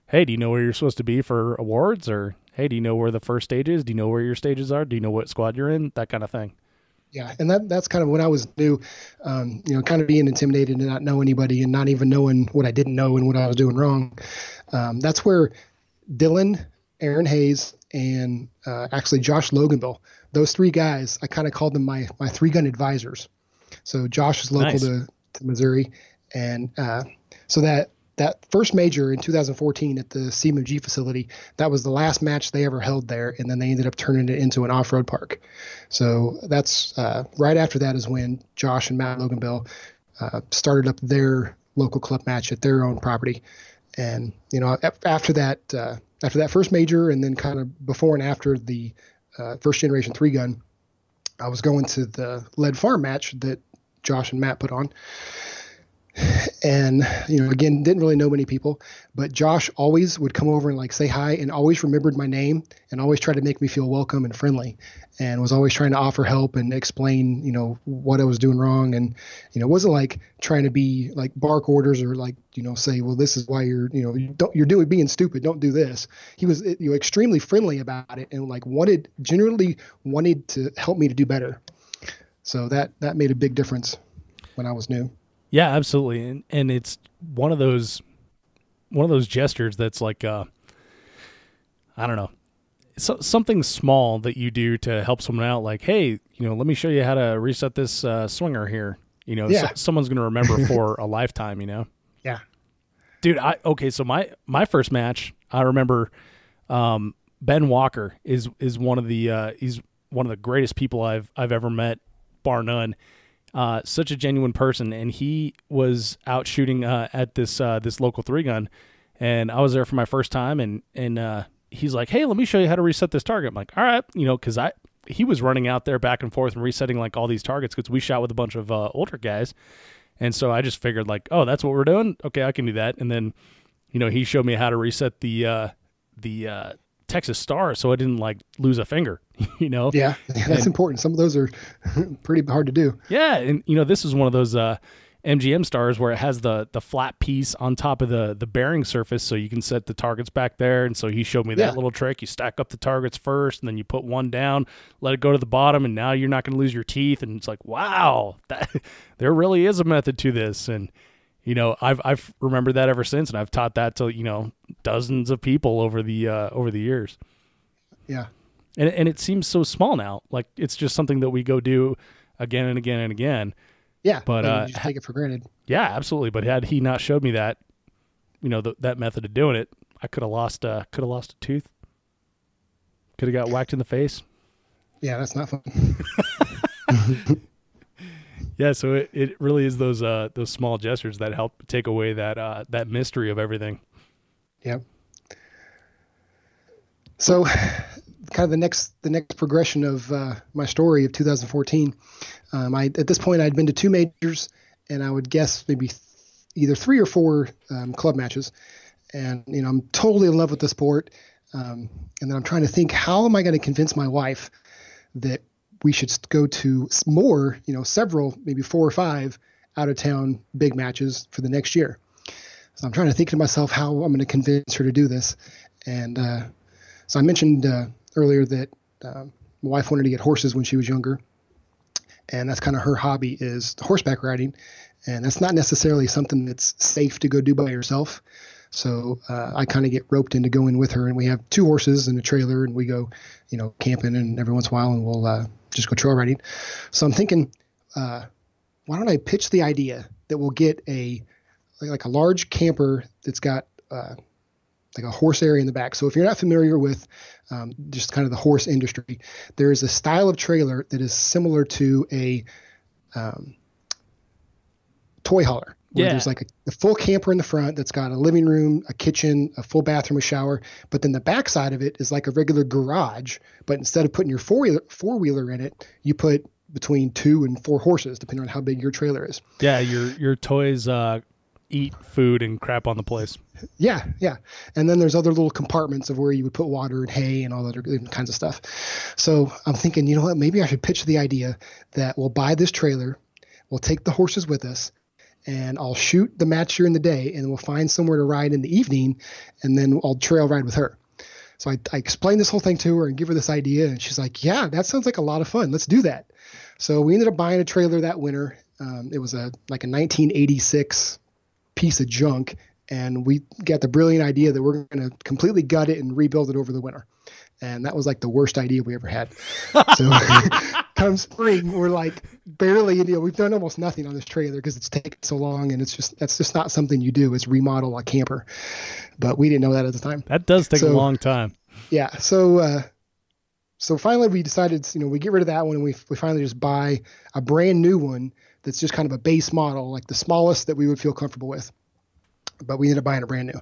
hey, do you know where you're supposed to be for awards? Or hey, do you know where the first stage is? Do you know where your stages are? Do you know what squad you're in? That kind of thing. Yeah, and that's kind of when I was new, kind of being intimidated and not know anybody and not even knowing what I didn't know and what I was doing wrong. That's where Dylan Aaron Hayes, and actually Josh Loganville. Those three guys, I kind of called them my three-gun advisors. So Josh is local Nice. to Missouri. And so that first major in 2014 at the CMG facility, that was the last match they ever held there. And then they ended up turning it into an off-road park. So that's right after that is when Josh and Matt Loganville started up their local club match at their own property. And, after that first major, and then kind of before and after the first generation 3-gun, I was going to the Lead Farm match that Josh and Matt put on. And, again, didn't really know many people, but Josh always would come over and like say hi, and always remembered my name and always tried to make me feel welcome and friendly, and was always trying to offer help and explain, what I was doing wrong. And, it wasn't like trying to be like bark orders or like, say, well, this is why you're being stupid. Don't do this. He was, extremely friendly about it, and like generally wanted to help me to do better. So that made a big difference when I was new. Yeah, absolutely. And it's one of those gestures that's like, I don't know, something small that you do to help someone out. Like, hey, let me show you how to reset this swinger here. Yeah. Someone's going to remember for a lifetime, Yeah. Dude, so my first match, I remember, Ben Walker is one of the, he's one of the greatest people I've ever met, bar none. Such a genuine person, and he was out shooting at this local 3-gun, and I was there for my first time, and he's like, hey, let me show you how to reset this target. I'm like, all right, because he was running out there back and forth and resetting like all these targets, because we shot with a bunch of older guys, and so I just figured like, oh, that's what we're doing? Okay, I can do that. And then he showed me how to reset the Texas Star, so I didn't like lose a finger. Yeah, that's important. Some of those are pretty hard to do. Yeah, and this is one of those MGM stars where it has the flat piece on top of the bearing surface, so you can set the targets back there. And so he showed me that little trick. You stack up the targets first, and then you put one down, let it go to the bottom, and now you're not going to lose your teeth. And it's like, wow, there really is a method to this. And I've remembered that ever since, and I've taught that to dozens of people over the years. Yeah. And it seems so small now. Like it's just something that we go do again and again and again. Yeah. But you just take it for granted. Yeah, absolutely. But had he not showed me that, that method of doing it, I could have lost a tooth. Could have got whacked in the face. Yeah, that's not fun. Yeah, so it really is those small gestures that help take away that mystery of everything. Yep. So, kind of the next progression of my story of 2014. At this point I'd been to 2 majors, and I would guess maybe either 3 or 4 club matches, and I'm totally in love with the sport. And then I'm trying to think, how am I going to convince my wife that we should go to more, several, maybe 4 or 5 out of town big matches for the next year. So I'm trying to think to myself how I'm going to convince her to do this. And so I mentioned earlier that my wife wanted to get horses when she was younger. And that's kind of her hobby, is horseback riding. And that's not necessarily something that's safe to go do by yourself. So I kind of get roped into going with her, and we have 2 horses and a trailer, and we go, camping, and every once in a while, and we'll just go trail riding. So I'm thinking, why don't I pitch the idea that we'll get a large camper that's got like a horse area in the back. So if you're not familiar with just kind of the horse industry, there is a style of trailer that is similar to a toy hauler. Where there's like a full camper in the front that's got a living room, a kitchen, a full bathroom, a shower. But then the back side of it is like a regular garage. But instead of putting your four-wheeler in it, you put between 2 and 4 horses, depending on how big your trailer is. Yeah, your toys eat food and crap on the place. Yeah. And then there's other little compartments of where you would put water and hay and all that other kinds of stuff. So I'm thinking, you know what, maybe I should pitch the idea that we'll buy this trailer, we'll take the horses with us, and I'll shoot the match during the day, and we'll find somewhere to ride in the evening, and then I'll trail ride with her. So I explained this whole thing to her and give her this idea, and she's like, yeah, that sounds like a lot of fun. Let's do that. So we ended up buying a trailer that winter. It was like a 1986 piece of junk. and we got the brilliant idea that we're going to completely gut it and rebuild it over the winter. And that was like the worst idea we ever had. So come spring, we're like barely, we've done almost nothing on this trailer because it's taken so long, and that's just not something you do, is remodel a camper. But we didn't know that at the time. That does take a long time. Yeah. So finally we decided, we get rid of that one, and we finally just buy a brand new one that's just kind of a base model, like the smallest that we would feel comfortable with. But we ended up buying a brand new.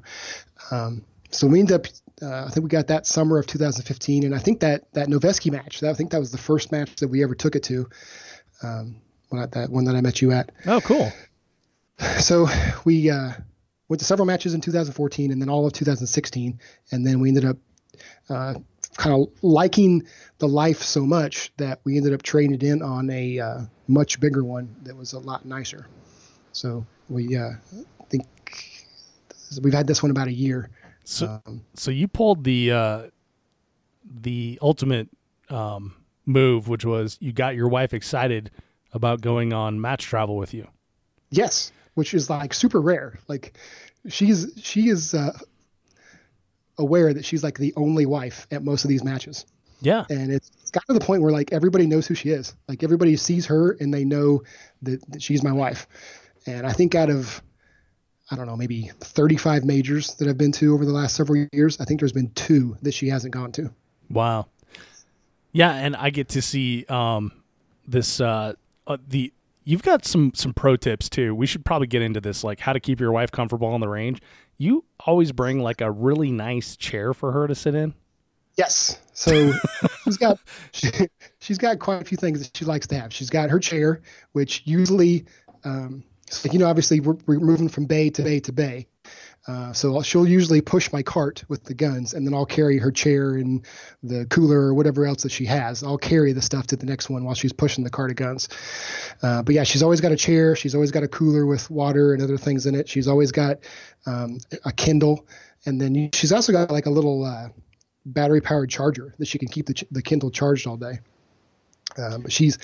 So we ended up, I think we got that summer of 2015, and I think that Noveski match, I think that was the first match that we ever took it to, that one that I met you at. Oh, cool. So we went to several matches in 2014 and then all of 2016, and then we ended up kind of liking the Life so much that we ended up trading it in on a much bigger one that was a lot nicer. So we think we've had this one about a year. So you pulled the ultimate move, which was you got your wife excited about going on match travel with you. Yes, which is like super rare. Like she is aware that she's like the only wife at most of these matches. Yeah, and it's got to the point where like everybody knows who she is. Like everybody sees her and they know that she's my wife. And I think out of, I don't know, maybe 35 majors that I've been to over the last several years, I think there's been 2 that she hasn't gone to. Wow. Yeah, and I get to see this. You've got some pro tips too. We should probably get into this, like how to keep your wife comfortable on the range. You always bring like a really nice chair for her to sit in. Yes. So she's got quite a few things that she likes to have. She's got her chair, which usually. Obviously we're moving from bay to bay to bay. So she'll usually push my cart with the guns, and then I'll carry her chair and the cooler or whatever else that she has. I'll carry the stuff to the next one while she's pushing the cart of guns. But yeah, she's always got a chair. She's always got a cooler with water and other things in it. She's always got a Kindle. And then she's also got like a little battery powered charger that she can keep the Kindle charged all day. But she's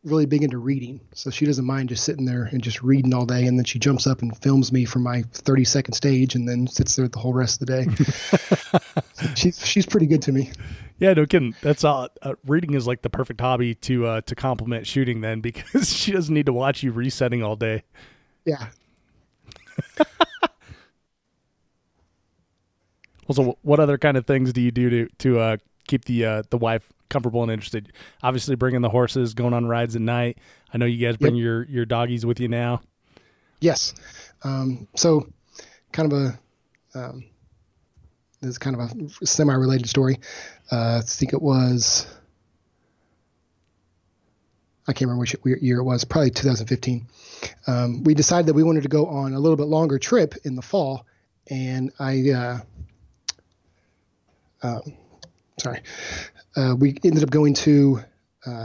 really big into reading, so she doesn't mind just sitting there and just reading all day, and then she jumps up and films me for my 30-second stage and then sits there the whole rest of the day. She's pretty good to me. Yeah, no kidding. That's all. Reading is like the perfect hobby to complement shooting then, because she doesn't need to watch you resetting all day. Yeah. Also, what other kind of things do you do to keep the wife comfortable and interested? Obviously bringing the horses, going on rides at night. I know you guys bring your doggies with you now. Yes. So kind of this is kind of a semi-related story. I think it was, I can't remember which year it was, probably 2015. We decided that we wanted to go on a little bit longer trip in the fall, and we ended up going to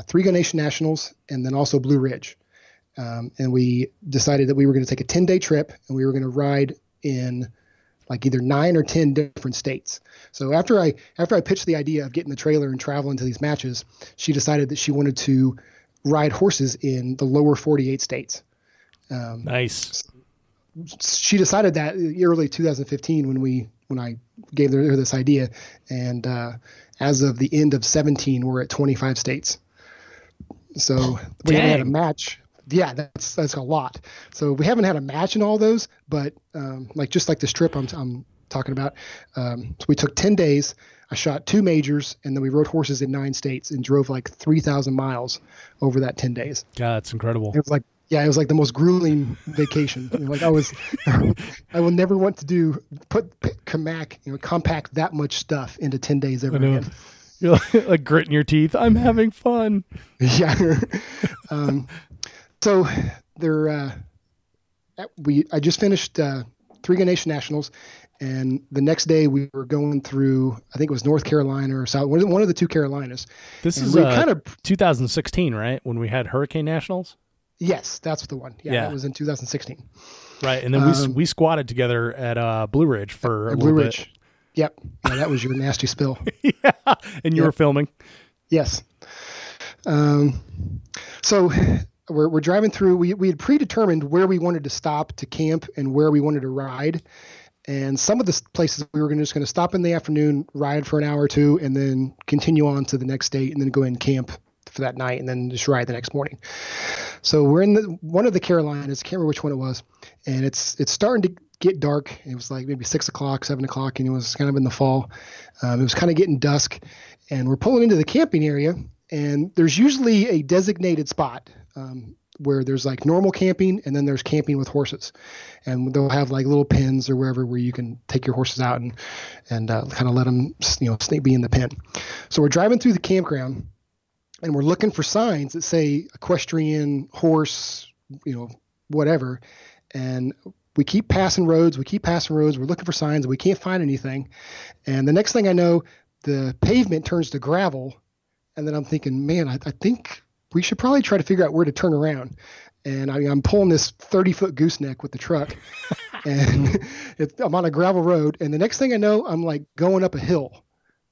Three Gun Nation Nationals and then also Blue Ridge. And we decided that we were going to take a 10-day trip, and we were going to ride in like either 9 or 10 different states. So after I pitched the idea of getting the trailer and traveling to these matches, she decided that she wanted to ride horses in the lower 48 states. Nice. She decided that early 2015 when I gave her this idea, and as of the end of 17, we're at 25 states. So we haven't had a match. Yeah, that's a lot. So we haven't had a match in all those, but just like this trip I'm talking about. So we took 10 days. I shot 2 majors, and then we rode horses in 9 states and drove like 3,000 miles over that 10 days. God, that's incredible. It was like the most grueling vacation. I will never want to compact that much stuff into 10 days ever again. You're like gritting your teeth. I'm having fun. Yeah. So there, I just finished Three Gun Nation Nationals, and the next day we were going through, I think it was North Carolina or South, one of the 2 Carolinas. This is kind of 2016, right? When we had Hurricane Nationals. Yes, that's the one. Yeah, that was in 2016. Right, and then we squatted together at Blue Ridge for a little bit. Yep, yeah, that was your nasty spill. Yeah, and you were filming. Yes. So we're driving through. We had predetermined where we wanted to stop to camp and where we wanted to ride. And some of the places we were just going to stop in the afternoon, ride for an hour or two, and then continue on to the next day, and then go in camp for that night, and then just ride the next morning. So we're in one of the Carolinas. Can't remember which one it was, and it's starting to get dark. It was like maybe 6 o'clock, 7 o'clock, and it was kind of in the fall. It was kind of getting dusk, and we're pulling into the camping area, and there's usually a designated spot where there's like normal camping, and then there's camping with horses, and they'll have like little pens or wherever where you can take your horses out and kind of let them, be in the pen. So we're driving through the campground, and we're looking for signs that say equestrian, horse, whatever. And we keep passing roads. We're looking for signs, and we can't find anything. And the next thing I know, the pavement turns to gravel. And then I'm thinking, man, I think we should probably try to figure out where to turn around. And I'm pulling this 30-foot gooseneck with the truck, and I'm on a gravel road. And the next thing I know, I'm like going up a hill,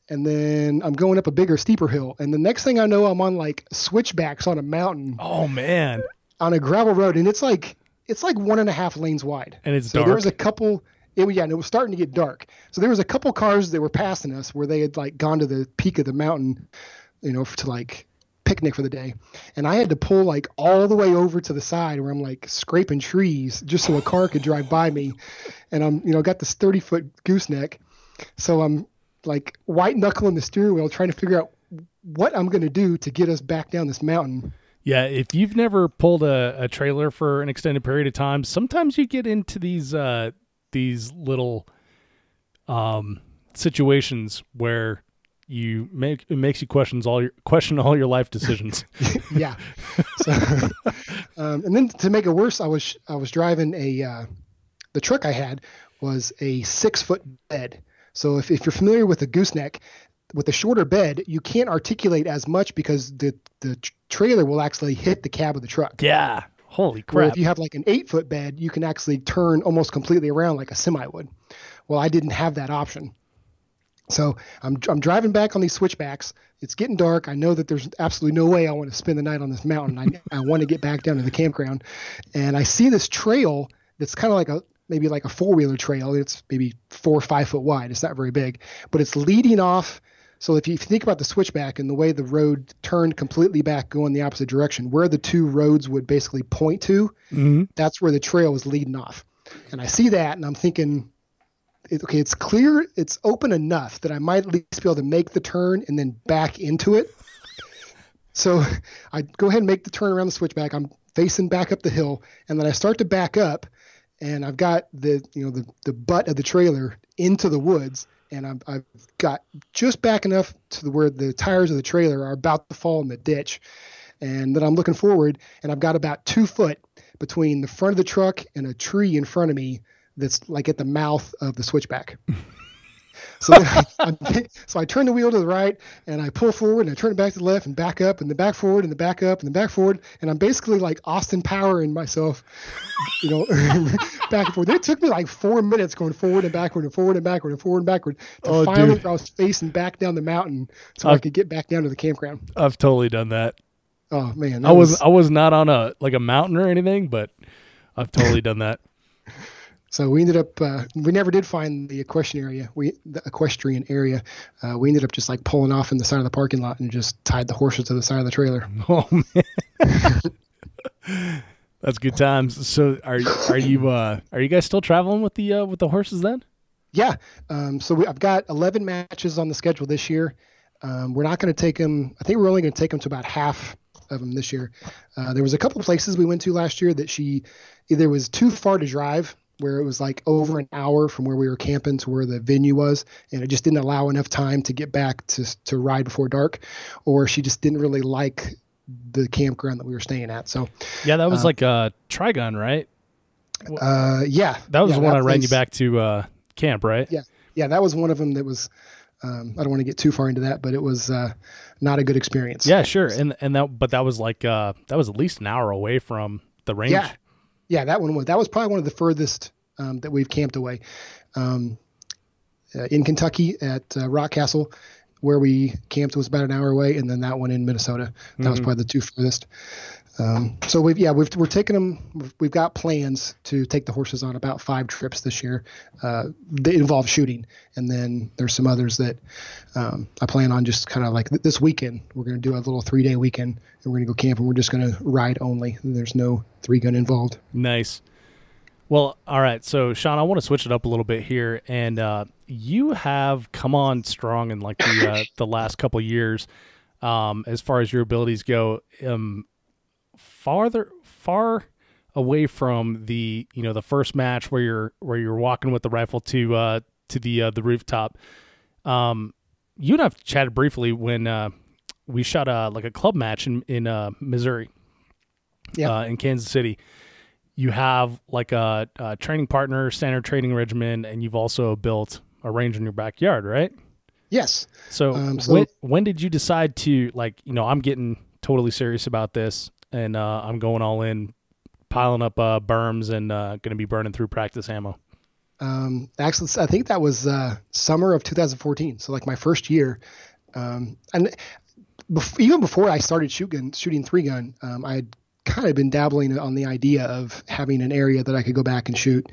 and then I'm going up a bigger, steeper hill. And the next thing I know, I'm on like switchbacks on a mountain. Oh man! On a gravel road, and it's like 1.5 lanes wide. And it's so dark. There was a couple. And it was starting to get dark. So there was a couple cars that were passing us where they had like gone to the peak of the mountain, to like picnic for the day. And I had to pull like all the way over to the side where I'm like scraping trees just so a car could drive by me. And I'm, got this 30-foot gooseneck. So I'm like white knuckling the steering wheel, trying to figure out what I'm going to do to get us back down this mountain. Yeah. If you've never pulled a trailer for an extended period of time, sometimes you get into these little situations where it makes you question all your life decisions. Yeah. So, and then to make it worse, I was driving the truck I had was a 6-foot bed. So if you're familiar with a gooseneck, with a shorter bed, you can't articulate as much because the trailer will actually hit the cab of the truck. Yeah. Holy crap. Where if you have like an 8-foot bed, you can actually turn almost completely around like a semi would. Well, I didn't have that option. So I'm driving back on these switchbacks. It's getting dark. I know that there's absolutely no way I want to spend the night on this mountain. I want to get back down to the campground. And I see this trail that's kind of like maybe like a 4-wheeler trail. It's maybe 4 or 5 foot wide. It's not very big, but it's leading off. So if you think about the switchback and the way the road turned completely back going the opposite direction, where the two roads would basically point to, that's where the trail was leading off. And I see that, and I'm thinking, okay, it's clear, it's open enough that I might at least be able to make the turn and then back into it. So I go ahead and make the turn around the switchback. I'm facing back up the hill, and then I start to back up, and I've got the butt of the trailer into the woods, and I've got just back enough to where the tires of the trailer are about to fall in the ditch. And then I'm looking forward, and I've got about 2 foot between the front of the truck and a tree in front of me that's like at the mouth of the switchback. So I turn the wheel to the right, and I pull forward, and I turn it back to the left, and back up, and then back forward, and then back up, and then back forward, and I'm basically like Austin powering myself, back and forth. It took me like 4 minutes going forward and backward and forward and backward and forward and backward to finally I was facing back down the mountain so I could get back down to the campground. I've totally done that. Oh man, I was not on a mountain or anything, but I've totally done that. So we ended up, we never did find the equestrian area. We ended up just like pulling off in the side of the parking lot and just tied the horses to the side of the trailer. Oh man, that's good times. So are you guys still traveling with the horses then? Yeah. So I've got 11 matches on the schedule this year. We're not going to take them. I think we're only going to take them to about half of them this year. There was a couple of places we went to last year that she either was too far to drive, where it was like over an hour from where we were camping to where the venue was, and it just didn't allow enough time to get back to ride before dark, or she just didn't really like the campground that we were staying at. So yeah, that was like a Trigun, right? Yeah, that was the one I ran you back to camp, right? Yeah, that was one of them that was. I don't want to get too far into that, but it was not a good experience. Yeah, sure, and that was like that was at least an hour away from the range. Yeah, that was probably one of the furthest that we've camped away. In Kentucky at Rock Castle, where we camped, was about an hour away, and then that one in Minnesota. That was probably the two furthest. So we're taking them. We've got plans to take the horses on about 5 trips this year. That involve shooting, and then there's some others that I plan on just kind of like this weekend. We're going to do a little 3-day weekend, and we're going to go camp, and we're just going to ride only. There's no 3-gun involved. Nice. Well, all right. So, Shaun, I want to switch it up a little bit here, and you have come on strong in like the last couple of years, as far as your abilities go. Far away from the the first match where you're walking with the rifle to the rooftop. You and I've chatted briefly when we shot like a club match in Missouri, in Kansas City. You have like a training partner, standard training regimen, and you've also built a range in your backyard, right? Yes. So, when did you decide to I'm getting totally serious about this, and I'm going all in, piling up berms, and going to be burning through practice ammo? Actually, I think that was summer of 2014. So like my first year, and even before I started shooting 3-gun, I had kind of been dabbling on the idea of having an area that I could go back and shoot.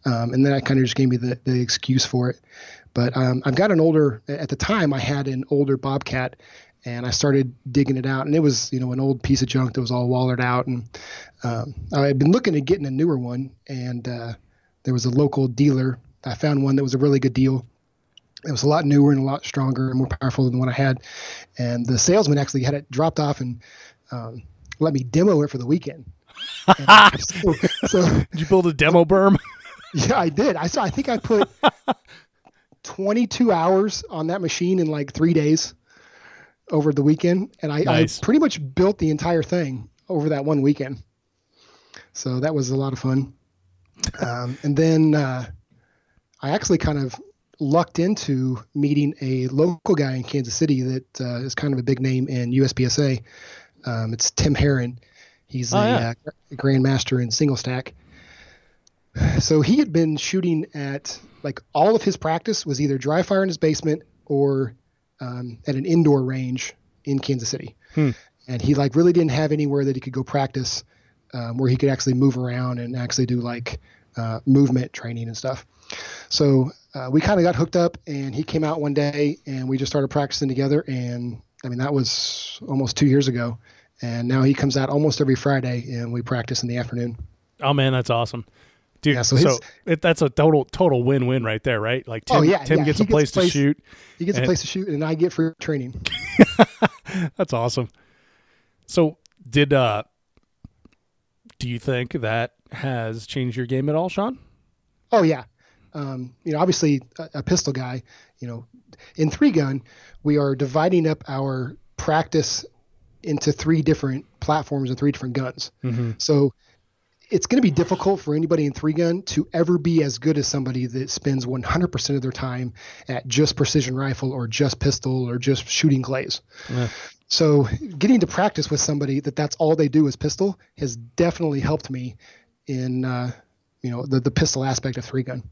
And then that kind of just gave me the excuse for it. But I've got at the time I had an older Bobcat, and I started digging it out, and it was, an old piece of junk that was all wallered out. And I had been looking at getting a newer one, and there was a local dealer. I found one that was a really good deal. It was a lot newer and a lot stronger and more powerful than the one I had. And the salesman actually had it dropped off and let me demo it for the weekend. So did you build a demo berm? Yeah, I did. I think I put 22 hours on that machine in like 3 days over the weekend. And I pretty much built the entire thing over that one weekend. So that was a lot of fun. And then I actually kind of lucked into meeting a local guy in Kansas City that is kind of a big name in USPSA. It's Tim Herron. He's a grandmaster in single stack. So he had been shooting at like all of his practice was either dry fire in his basement or at an indoor range in Kansas City. And he like really didn't have anywhere that he could go practice where he could actually move around and actually do like movement training and stuff. So we kind of got hooked up, and he came out one day and we just started practicing together. And I mean, that was almost 2 years ago. And now he comes out almost every Friday and we practice in the afternoon. Oh man, that's awesome. Dude, yeah, that's a total win-win right there, right? Like Tim gets a place to shoot. He gets a place to shoot, and I get free training. That's awesome. So do you think that has changed your game at all, Shaun? Oh yeah. Obviously a pistol guy, in 3-gun, we are dividing up our practice into 3 different platforms and 3 different guns. Mm-hmm. So it's going to be difficult for anybody in 3-gun to ever be as good as somebody that spends 100% of their time at just precision rifle or just pistol or just shooting clays. Yeah. So getting to practice with somebody that's all they do is pistol has definitely helped me in, the pistol aspect of 3-gun.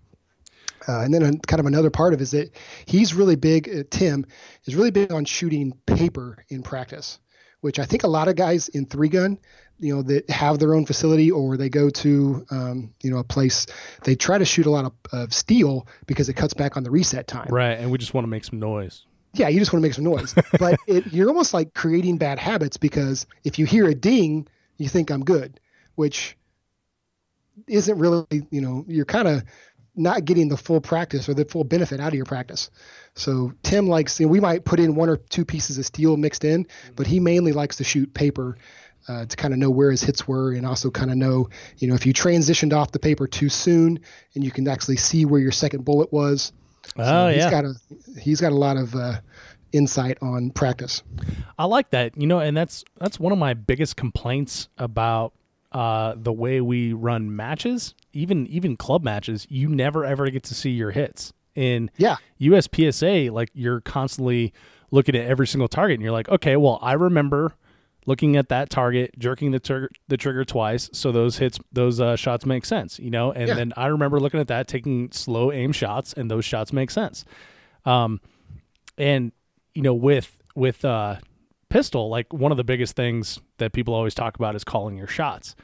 And then kind of another part of it is that he's really big, Tim is really big on shooting paper in practice, which I think a lot of guys in 3-gun, that have their own facility or they go to, a place, they try to shoot a lot of steel because it cuts back on the reset time. Right. And we just want to make some noise. Yeah. You just want to make some noise, but you're almost like creating bad habits, because if you hear a ding, you think I'm good, which isn't really, you're kind of not getting the full practice or the full benefit out of your practice. So Tim likes, we might put in 1 or 2 pieces of steel mixed in, but he mainly likes to shoot paper to kind of know where his hits were, and also kind of know, if you transitioned off the paper too soon, and you can actually see where your second bullet was. Oh, so he's got a lot of insight on practice. I like that, and that's one of my biggest complaints about the way we run matches, even club matches. You never ever get to see your hits. In USPSA, like, you're constantly looking at every single target, and you're like, okay, well, I remember looking at that target, jerking the trigger twice, so those shots make sense, then I remember looking at that, taking slow aim shots, and those shots make sense. With pistol, like one of the biggest things that people always talk about is calling your shots.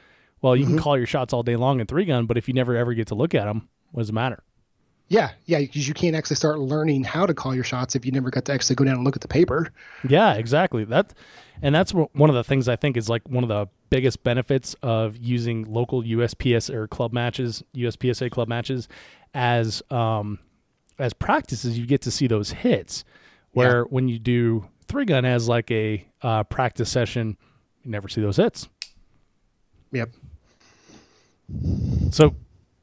Well, you can call your shots all day long in 3-gun, but if you never ever get to look at them, what does it matter? Yeah, because you can't actually start learning how to call your shots if you never got to actually go down and look at the paper. Yeah, exactly. That's one of the things I think is like one of the biggest benefits of using local USPS or club matches, USPSA club matches as practices. You get to see those hits where when you do 3-gun as like a practice session, you never see those hits. Yep. So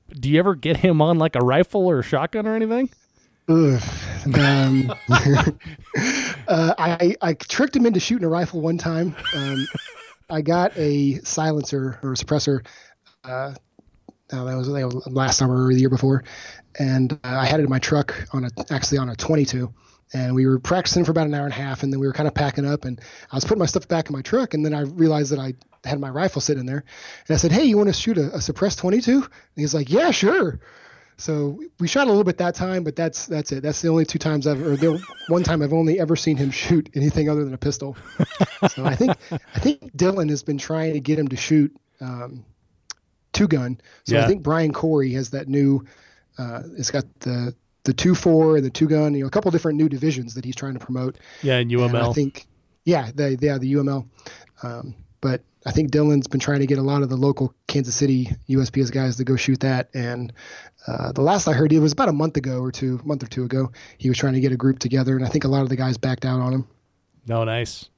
do you ever get him on like a rifle or a shotgun or anything? I tricked him into shooting a rifle one time. I got a silencer or a suppressor. That was last summer or the year before, and I had it in my truck on a 22. And we were practicing for about an hour and a half, and then we were kind of packing up, and I was putting my stuff back in my truck, and then I realized that I had my rifle sitting in there. And I said, "Hey, you want to shoot a suppressed 22?" And he's like, "Yeah, sure." So we shot a little bit that time, but that's it. That's the only two times one time I've only ever seen him shoot anything other than a pistol. So I think Dylan has been trying to get him to shoot 2-gun. So I think Brian Corey has that new. It's got the 2-4 and the 2-gun, a couple different new divisions that he's trying to promote. Yeah, and UML. And I think, the UML. But I think Dylan's been trying to get a lot of the local Kansas City USPS guys to go shoot that. And the last I heard, it was about a month or two ago, he was trying to get a group together, and I think a lot of the guys backed out on him. No, nice.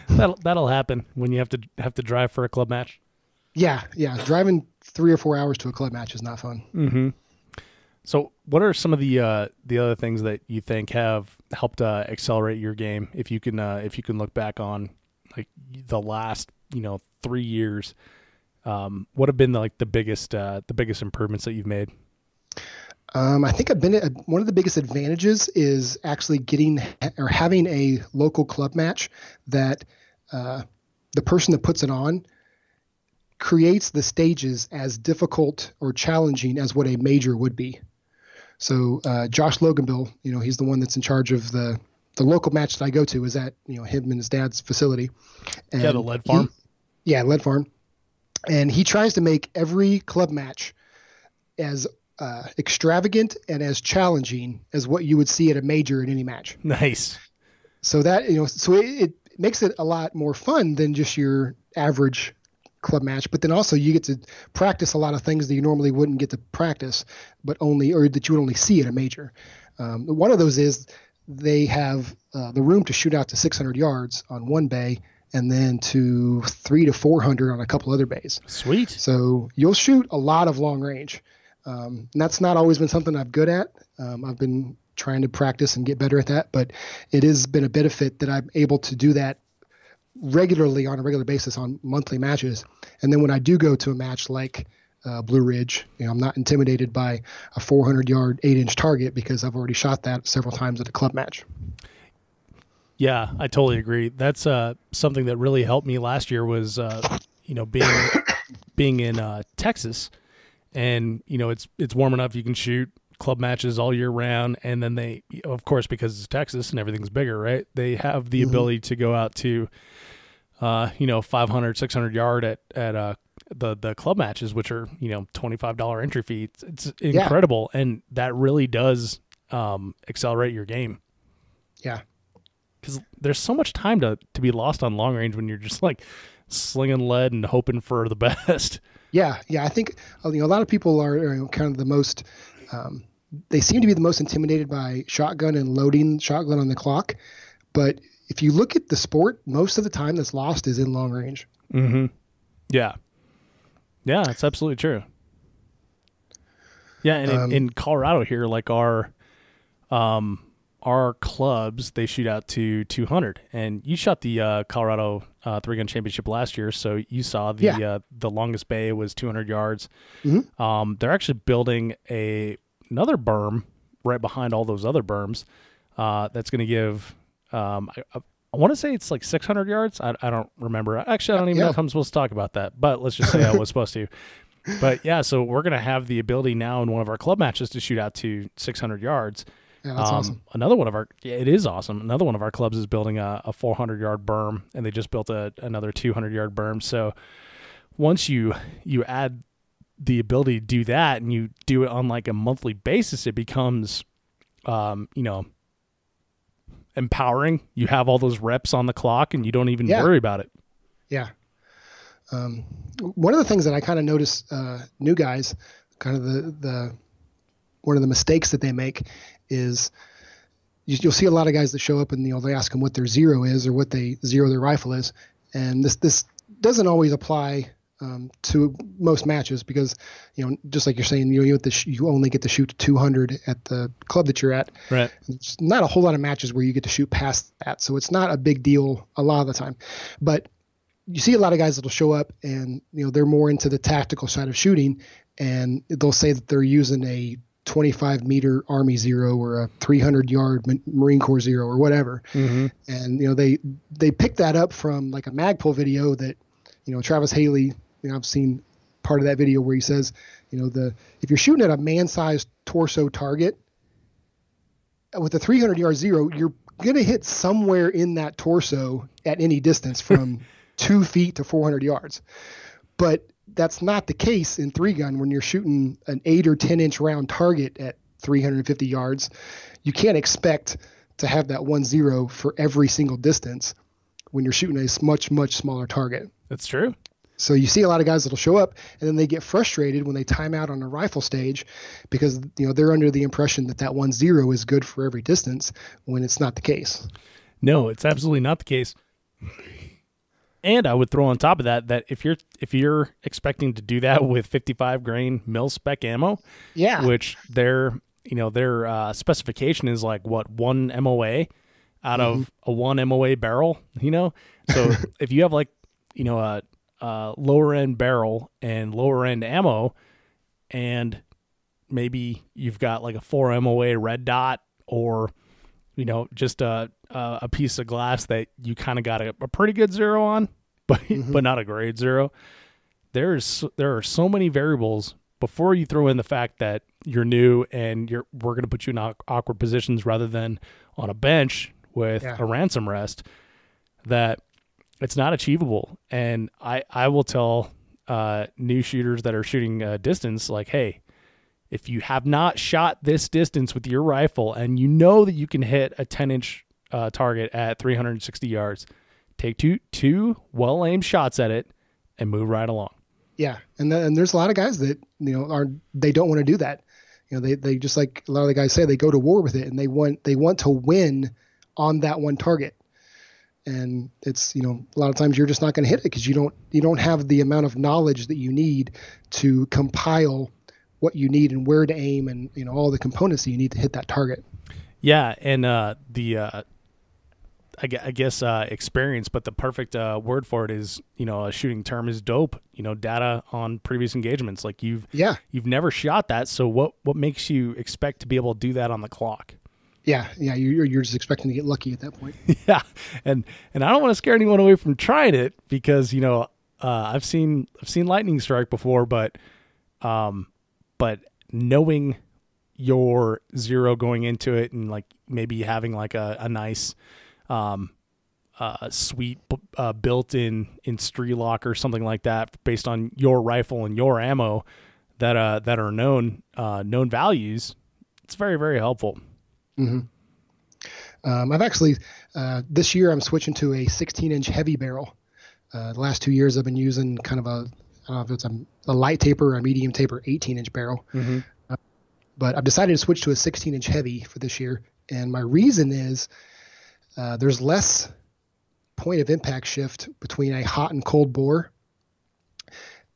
That'll happen when you have to drive for a club match. Yeah. Driving 3 or 4 hours to a club match is not fun. Mm-hmm. So what are some of the other things that you think have helped accelerate your game? If you can look back on like the last 3 years, what have been the biggest improvements that you've made? I think one of the biggest advantages is actually having a local club match that the person that puts it on creates the stages as difficult or challenging as what a major would be. So Josh Loganville, he's the one that's in charge of the local match that I go to is at him and his dad's facility. And the lead farm. Lead farm. And he tries to make every club match as extravagant and as challenging as what you would see at a major in any match. Nice. So that it makes it a lot more fun than just your average club match, but then also you get to practice a lot of things that you normally wouldn't get to practice, or that you would only see at a major. One of those is they have the room to shoot out to 600 yards on one bay, and then to 300 to 400 on a couple other bays. Sweet. So you'll shoot a lot of long range. And that's not always been something I'm good at. I've been trying to practice and get better at that, but it has been a benefit that I'm able to do that regularly on a regular basis on monthly matches. And then when I do go to a match like Blue Ridge, I'm not intimidated by a 400-yard 8-inch target because I've already shot that several times at a club match. Yeah, I totally agree. That's something that really helped me last year was being in Texas, and it's warm enough you can shoot club matches all year round, and then they, of course, because it's Texas and everything's bigger, right? They have the ability to go out to 500, 600 yard at the club matches, which are $25 entry fee. It's incredible, and that really does accelerate your game. Yeah, because there's so much time to be lost on long range when you're just like slinging lead and hoping for the best. Yeah. I think a lot of people are kind of the most. They seem to be the most intimidated by shotgun and loading shotgun on the clock. But if you look at the sport, most of the time that's lost is in long range. Mm-hmm. Yeah. Yeah, that's absolutely true. Yeah, and in Colorado here, like our clubs, they shoot out to 200. And you shot the Colorado 3-gun championship last year, so you saw the longest bay was 200 yards. Mm-hmm. They're actually building another berm right behind all those other berms that's going to give I want to say it's like 600 yards. I don't remember. Actually, I don't even know if I'm supposed to talk about that, but let's just say I was supposed to. But yeah, so we're going to have the ability now in one of our club matches to shoot out to 600 yards. Yeah, that's awesome. It is awesome. Another one of our clubs is building a 400-yard berm, and they just built another 200-yard berm. So once you add the ability to do that, and you do it on like a monthly basis, it becomes, empowering. You have all those reps on the clock, and you don't even worry about it. Yeah. One of the things that I kind of notice new guys, kind of one of the mistakes that they make is you'll see a lot of guys that show up and they ask them what their zero is or what they zero their rifle is, and this doesn't always apply to most matches because just like you're saying, you only get to shoot 200 at the club that you're at. Right. There's not a whole lot of matches where you get to shoot past that, so it's not a big deal a lot of the time. But you see a lot of guys that'll show up and they're more into the tactical side of shooting, and they'll say that they're using a 25-meter Army zero or a 300-yard Marine Corps zero or whatever. Mm-hmm. And they pick that up from like a Magpul video that Travis Haley. I've seen part of that video where he says, if you're shooting at a man-sized torso target with a 300-yard zero, you're going to hit somewhere in that torso at any distance from 2 feet to 400 yards. But that's not the case in 3-gun when you're shooting an 8 or 10-inch round target at 350 yards. You can't expect to have that 1-0 for every single distance when you're shooting a much, much smaller target. That's true. So you see a lot of guys that'll show up and then they get frustrated when they time out on a rifle stage because they're under the impression that 1-0 is good for every distance when it's not the case. No, it's absolutely not the case. And I would throw on top of that if you're expecting to do that with 55 grain mil spec ammo, which their specification is like 1 MOA out of a 1 MOA barrel, So if you have like a lower end barrel and lower end ammo, and maybe you've got like a 4 MOA red dot or just a piece of glass that you kind of got a pretty good zero on, but not a great zero. There are so many variables before you throw in the fact that you're new and we're going to put you in awkward positions rather than on a bench with a ransom rest, that it's not achievable. And I will tell new shooters that are shooting distance, like, hey, if you have not shot this distance with your rifle and you know that you can hit a 10-inch target at 360 yards, take two well-aimed shots at it and move right along. Yeah, and there's a lot of guys that they don't want to do that. They just, like a lot of the guys say, they go to war with it and they want to win on that one target. And it's, a lot of times you're just not going to hit it because you don't have the amount of knowledge that you need to compile what you need and where to aim and, all the components that you need to hit that target. Yeah. And I guess experience, but the perfect word for it is, a shooting term is dope, data on previous engagements. Like you've never shot that. So what makes you expect to be able to do that on the clock? Yeah, you're just expecting to get lucky at that point. Yeah, and I don't want to scare anyone away from trying it because I've seen lightning strike before, but knowing your zero going into it and like maybe having like a nice suite built-in Strelok or something like that based on your rifle and your ammo that are known values, it's very, very helpful. Mm-hmm. I've actually, this year I'm switching to a 16-inch heavy barrel. The last 2 years I've been using kind of I don't know if it's a light taper or a medium taper 18-inch barrel. Mm-hmm. But I've decided to switch to a 16-inch heavy for this year. And my reason is there's less point of impact shift between a hot and cold bore.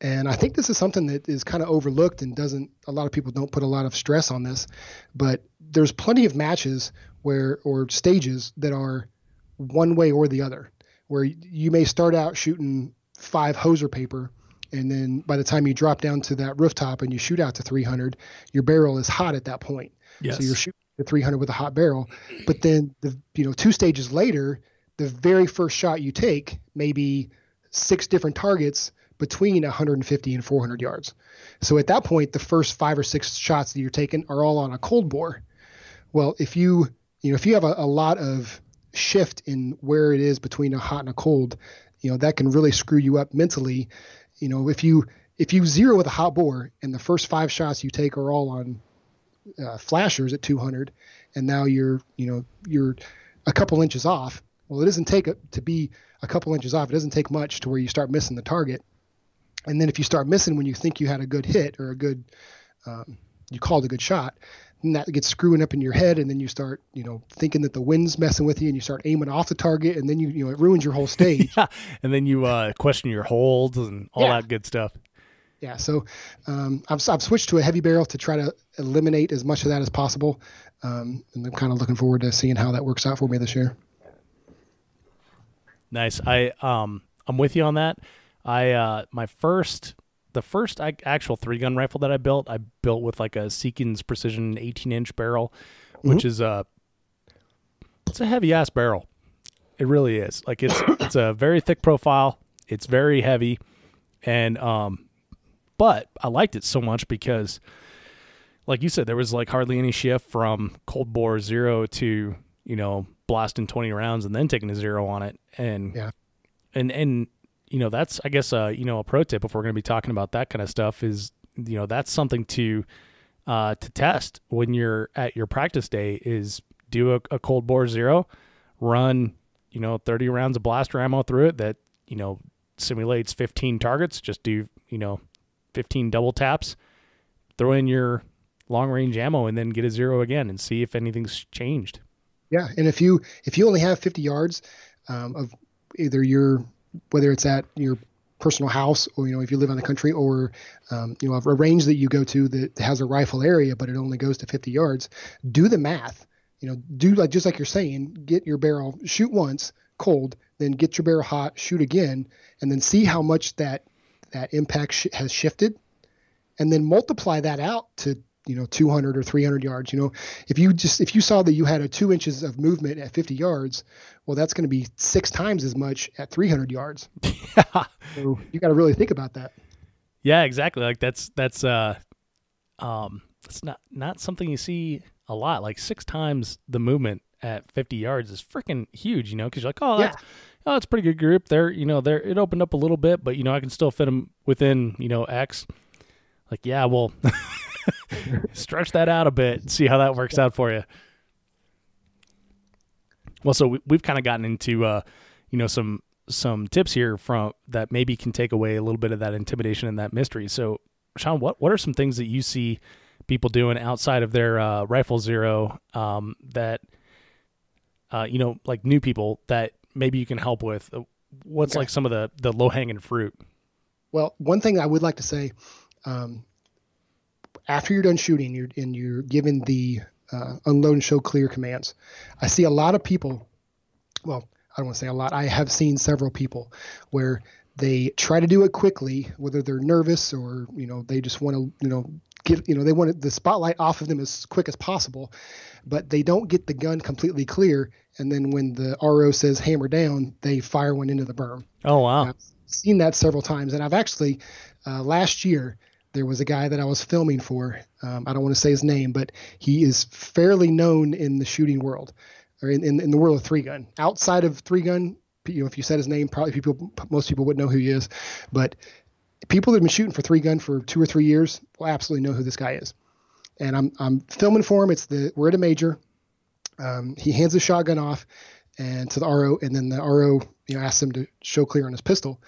And I think this is something that is kind of overlooked and a lot of people don't put a lot of stress on this, but there's plenty of matches or stages that are one way or the other, where you may start out shooting 5 hoser paper. And then by the time you drop down to that rooftop and you shoot out to 300, your barrel is hot at that point. Yes. So you're shooting the 300 with a hot barrel, but then 2 stages later, the very first shot you take may be 6 different targets between 150 and 400 yards. So at that point, the first 5 or 6 shots that you're taking are all on a cold bore. Well, if you have a lot of shift in where it is between a hot and a cold, that can really screw you up mentally. If you zero with a hot bore and the first 5 shots you take are all on flashers at 200, and now you're a couple inches off. Well, it doesn't take to be a couple inches off. It doesn't take much to where you start missing the target. And then if you start missing when you think you had a good hit or you called a good shot, then that gets screwing up in your head. And then you start, thinking that the wind's messing with you, and you start aiming off the target, and then it ruins your whole stage. Yeah. And then you question your holds and all that good stuff. Yeah. So I've switched to a heavy barrel to try to eliminate as much of that as possible. And I'm kind of looking forward to seeing how that works out for me this year. Nice. I'm with you on that. The first actual 3-gun rifle that I built with like a Seekins Precision 18-inch barrel, which is it's a heavy ass barrel. It really is. Like it's a very thick profile. It's very heavy, and but I liked it so much because, like you said, there was like hardly any shift from cold bore 0 to blasting 20 rounds and then taking a 0 on it, and that's, I guess, a pro tip if we're going to be talking about that kind of stuff is, that's something to test when you're at your practice day is do a cold bore 0, run, 30 rounds of blaster ammo through it that, simulates 15 targets. Just do, 15 double taps, throw in your long range ammo, and then get a 0 again and see if anything's changed. Yeah. And if you only have 50 yards of either whether it's at your personal house or, if you live on the country or, a range that you go to that has a rifle area, but it only goes to 50 yards, do the math, do just like you're saying, get your barrel, shoot once cold, then get your barrel hot, shoot again, and then see how much that impact has shifted, and then multiply that out to 200 or 300 yards. If you saw that you had a 2 inches of movement at 50 yards, well, that's going to be 6 times as much at 300 yards. Yeah. So you got to really think about that. Yeah, exactly. Like that's not something you see a lot. Like 6 times the movement at 50 yards is freaking huge, because you're like, that's a pretty good group. It opened up a little bit, but I can still fit them within, X. Like, yeah, well, stretch that out a bit and see how that works out for you. Well, so we've kind of gotten into, some tips here from that maybe can take away a little bit of that intimidation and that mystery. So, Shaun, what are some things that you see people doing outside of their rifle 0 that, like new people that maybe you can help with? What's like some of the low-hanging fruit? Well, one thing I would like to say, after you're done shooting, you're given the unload and show clear commands. I see a lot of people, well, I don't want to say a lot. I have seen several people where they try to do it quickly, whether they're nervous or, they just want to, they want the spotlight off of them as quick as possible, but they don't get the gun completely clear. And then when the RO says hammer down, they fire one into the berm. Oh, wow. And I've seen that several times. And I've actually, last year, there was a guy that I was filming for. I don't want to say his name, but he is fairly known in the shooting world, or in the world of 3-gun. Outside of 3-gun, if you said his name, probably most people wouldn't know who he is. But people that have been shooting for 3-gun for 2 or 3 years will absolutely know who this guy is. And I'm filming for him. We're at a major. He hands the shotgun off and to the RO, and then the RO asks him to show clear on his pistol,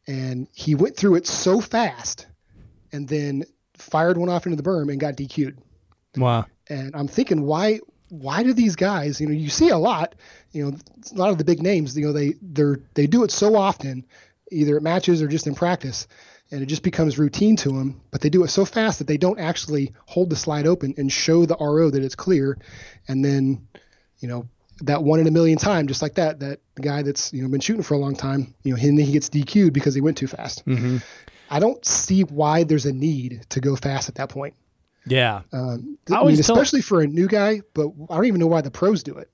and he went through it so fast and then fired one off into the berm and got DQ'd. Wow. And I'm thinking, why do these guys, you see a lot, a lot of the big names, they do it so often, either at matches or just in practice, and it just becomes routine to them, but they do it so fast that they don't actually hold the slide open and show the RO that it's clear. And then, that 1 in a million time, just like that guy that's, been shooting for a long time, he gets DQ'd because he went too fast. Mm-hmm. I don't see why there's a need to go fast at that point. Yeah. Especially for a new guy, but I don't even know why the pros do it.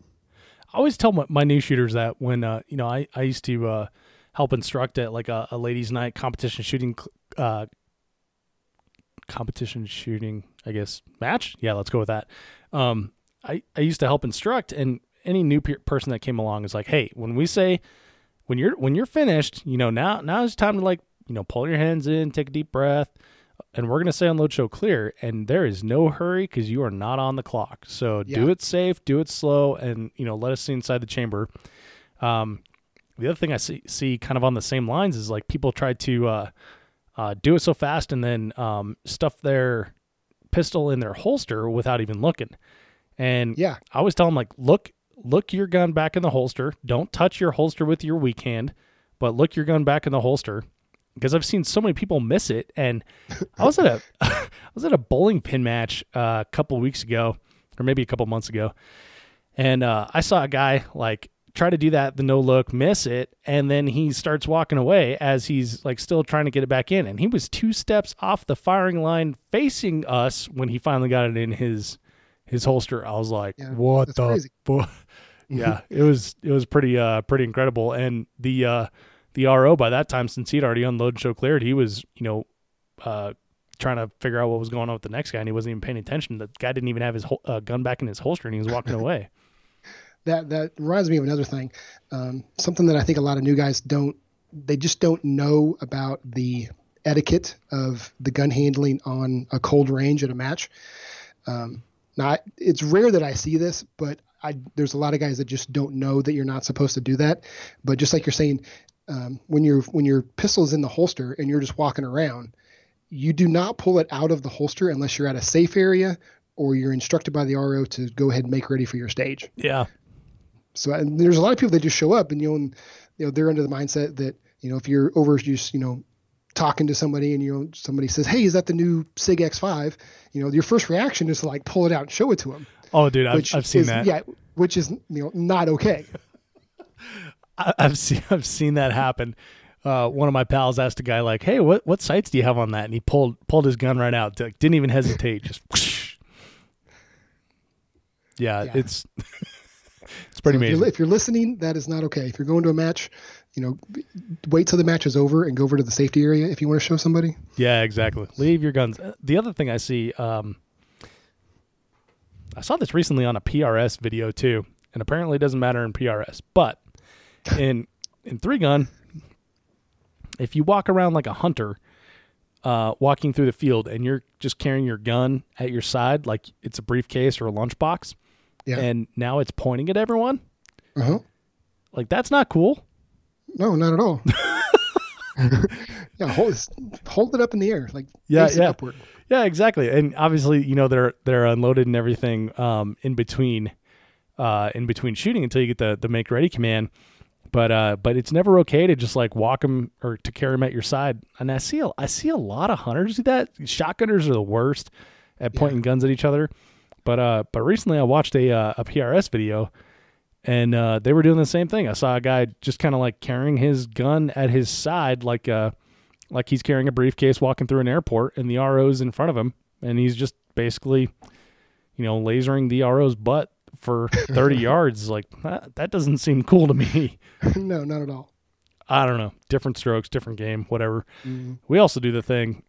I always tell my new shooters that when, I used to help instruct at like a ladies' night competition shooting, I guess, match. Yeah, let's go with that. I used to help instruct, and any new person that came along is like, hey, when we say, when you're finished, now it's time to, like, pull your hands in, take a deep breath, and we're going to say unload, show, clear, and there is no hurry because you are not on the clock. So do it safe, do it slow, and, let us see inside the chamber. The other thing I see kind of on the same lines is, like, people try to do it so fast and then stuff their pistol in their holster without even looking. And I always tell them, like, look your gun back in the holster. Don't touch your holster with your weak hand, but look your gun back in the holster, because I've seen so many people miss it. And I was at a bowling pin match a couple weeks ago, or maybe a couple months ago, and I saw a guy, like, try to do that, the no look, miss it, and then he starts walking away as he's, like, still trying to get it back in, and he was 2 steps off the firing line facing us when he finally got it in his holster. I was like, what the fuck? Yeah, it was pretty incredible. And the RO by that time, since he'd already unloaded, show cleared, he was trying to figure out what was going on with the next guy, and he wasn't even paying attention. The guy didn't even have his gun back in his holster, and he was walking away. That reminds me of another thing, something that I think a lot of new guys just don't know about the etiquette of the gun handling on a cold range at a match. Now, it's rare that I see this, but there's a lot of guys that just don't know that you're not supposed to do that. But just like you're saying, when your pistol's in the holster and you're just walking around, you do not pull it out of the holster unless you're at a safe area or you're instructed by the RO to go ahead and make ready for your stage. Yeah. So there's a lot of people that just show up and they're under the mindset that if you're over just talking to somebody and somebody says, hey, is that the new SIG X5? Your first reaction is to, like, pull it out and show it to them. Oh, dude, I've seen that. Yeah, which is not okay. I've seen that happen. One of my pals asked a guy, like, hey, what sights do you have on that? And he pulled his gun right out. Didn't even hesitate. Just whoosh. Yeah. It's pretty amazing. If you're listening, that is not okay. If you're going to a match, wait till the match is over and go over to the safety area if you want to show somebody. Yeah, exactly. Leave your guns. The other thing I see, I saw this recently on a PRS video too, and apparently it doesn't matter in PRS, but in 3-gun, if you walk around like a hunter, walking through the field, and you're just carrying your gun at your side like it's a briefcase or a lunchbox, and now it's pointing at everyone, like, that's not cool. No, not at all. Yeah, hold it up in the air, like, face it upward. Yeah, exactly. And obviously, they're unloaded and everything in between shooting until you get the make ready command. But it's never okay to just, like, walk them or to carry them at your side. And I see a lot of hunters do that. Shotgunners are the worst at pointing guns at each other. But recently I watched a PRS video, and they were doing the same thing. I saw a guy just kind of, like, carrying his gun at his side, like he's carrying a briefcase walking through an airport, and the RO's in front of him, and he's just basically, lasering the RO's butt for 30 yards. Like, that doesn't seem cool to me. No, not at all. I don't know. Different strokes, different game, whatever. Mm-hmm. We also do the thing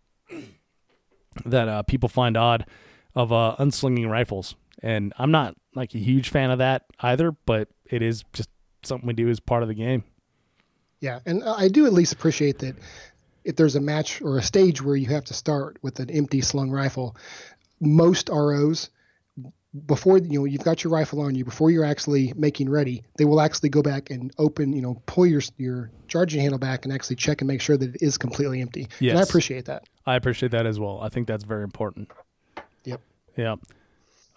that people find odd of unslinging rifles. And I'm not, like, a huge fan of that either, but it is just something we do as part of the game. Yeah, and I do at least appreciate that if there's a match or a stage where you have to start with an empty slung rifle, most ROs, before you've got your rifle on you, before you're actually making ready, they will actually go back and open, pull your charging handle back and actually check and make sure that it is completely empty. Yes. And I appreciate that. I appreciate that as well. I think that's very important. Yep. Yeah.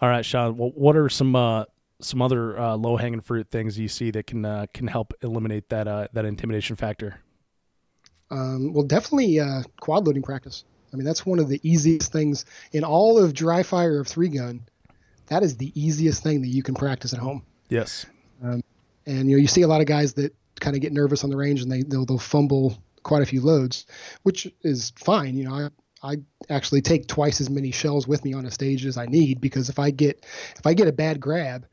All right, Shaun. Well, what are some other low hanging fruit things you see that can help eliminate that intimidation factor? Well, definitely quad loading practice. I mean, that's one of the easiest things in all of dry fire of 3-gun. That is the easiest thing that you can practice at home. Yes. And you see a lot of guys that kind of get nervous on the range and they'll fumble quite a few loads, which is fine. I actually take twice as many shells with me on a stage as I need, because if I get a bad grab,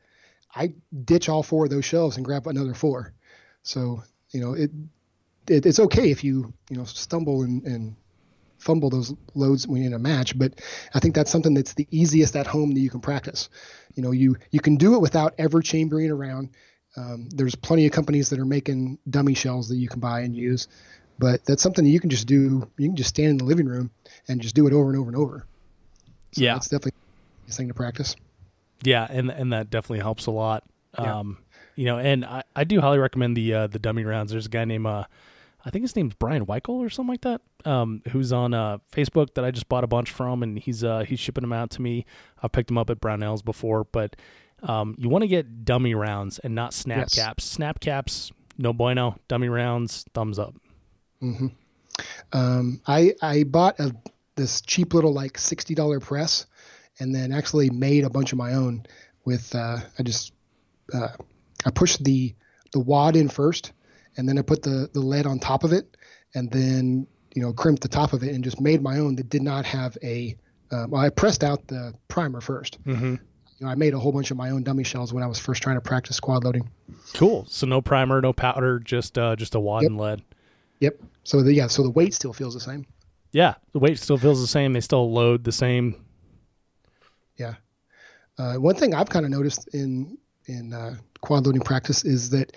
I ditch all 4 of those shells and grab another 4. So it's okay if you stumble and fumble those loads when you're in a match, but I think that's something that's the easiest at home that you can practice. You can do it without ever chambering around. There's plenty of companies that are making dummy shells that you can buy and use, but that's something that you can just do. You can just stand in the living room and just do it over and over and over. So yeah, that's definitely a thing to practice. Yeah, and that definitely helps a lot. Yeah. And I do highly recommend the dummy rounds. There's a guy named I think his name's Brian Weichel or something like that, who's on Facebook that I just bought a bunch from, and he's shipping them out to me. I've picked them up at Brownells before, but you want to get dummy rounds and not snap caps. Snap caps, no bueno. Dummy rounds, thumbs up. Mm-hmm. I bought this cheap little like $60 press, and then actually made a bunch of my own with I pushed the wad in first, and then I put the lead on top of it, and then crimped the top of it and just made my own that did not have a I pressed out the primer first. Mm-hmm. I made a whole bunch of my own dummy shells when I was first trying to practice quad loading. Cool. So no primer, no powder, just a wad and lead. Yep. So the weight still feels the same. Yeah, the weight still feels the same. They still load the same. Yeah. One thing I've kind of noticed in quad loading practice is that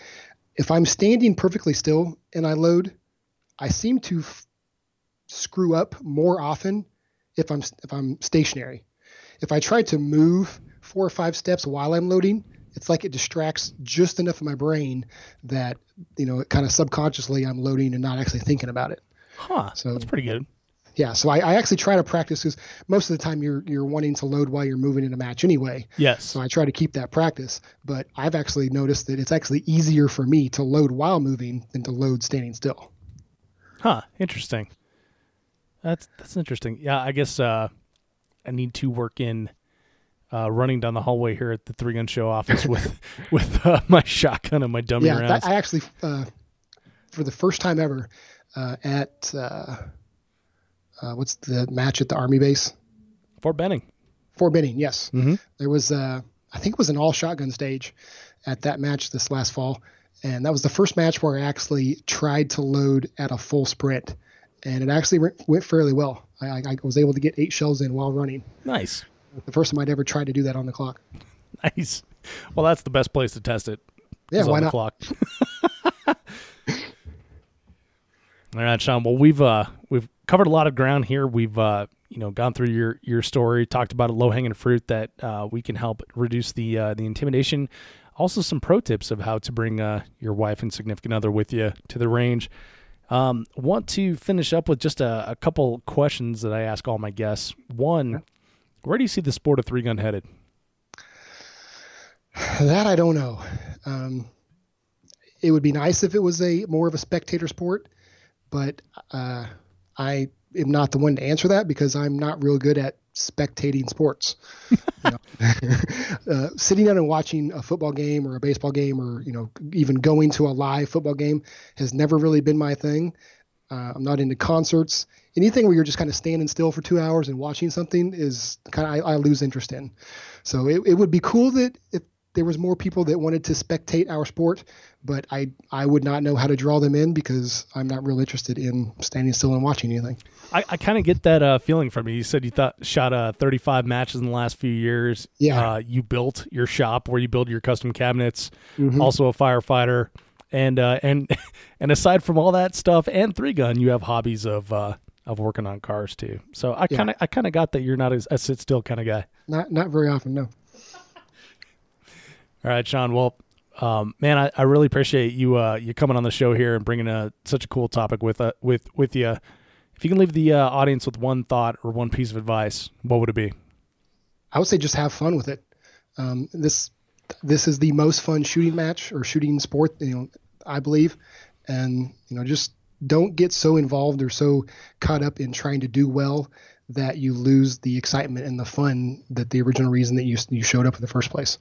if I'm standing perfectly still and I load, I seem to screw up more often if I'm stationary. If I try to move 4 or 5 steps while I'm loading, it's like it distracts just enough of my brain that it kind of subconsciously I'm loading and not actually thinking about it. Huh. So that's pretty good. Yeah, so I actually try to practice, because most of the time you're wanting to load while you're moving in a match anyway. Yes. So I try to keep that practice, but I've actually noticed that it's actually easier for me to load while moving than to load standing still. Huh. Interesting. That's interesting. Yeah, I guess I need to work in running down the hallway here at the 3-Gun Show office with my shotgun and my dummy rounds. I actually, for the first time ever, at what's the match at the Army base? Fort Benning, yes. Mm-hmm. There was, I think it was an all shotgun stage at that match this last fall. And that was the first match where I actually tried to load at a full sprint. And it actually went fairly well. I was able to get 8 shells in while running. Nice. The first time I'd ever tried to do that on the clock. Nice. Well, that's the best place to test it. Yeah, why on the not? Clock. All right, Shaun. Well, we've covered a lot of ground here. We've gone through your story, talked about a low hanging fruit that we can help reduce the intimidation. Also, some pro tips of how to bring your wife and significant other with you to the range. Want to finish up with just a couple questions that I ask all my guests. One, where do you see the sport of 3-gun headed? That I don't know. It would be nice if it was more of a spectator sport, but I am not the one to answer that, because I'm not real good at spectating sports. Sitting down and watching a football game or a baseball game, or even going to a live football game, has never really been my thing. I'm not into concerts. Anything where you're just kind of standing still for 2 hours and watching something is kind of I lose interest in. So it would be cool that if there was more people that wanted to spectate our sport, but I would not know how to draw them in, because I'm not real interested in standing still and watching anything. I kind of get that feeling from you. You said you shot 35 matches in the last few years. Yeah. You built your shop where you build your custom cabinets. Mm-hmm. Also a firefighter, and aside from all that stuff and 3-gun, you have hobbies of working on cars too. So I kind of got that you're not a sit still kind of guy. Not very often, no. All right, Shaun. Well, man, I really appreciate you coming on the show here and bringing such a cool topic with you. If you can leave the audience with one thought or one piece of advice, what would it be? I would say just have fun with it. This is the most fun shooting match or shooting sport, I believe, and just don't get so involved or so caught up in trying to do well that you lose the excitement and the fun that the original reason that you showed up in the first place.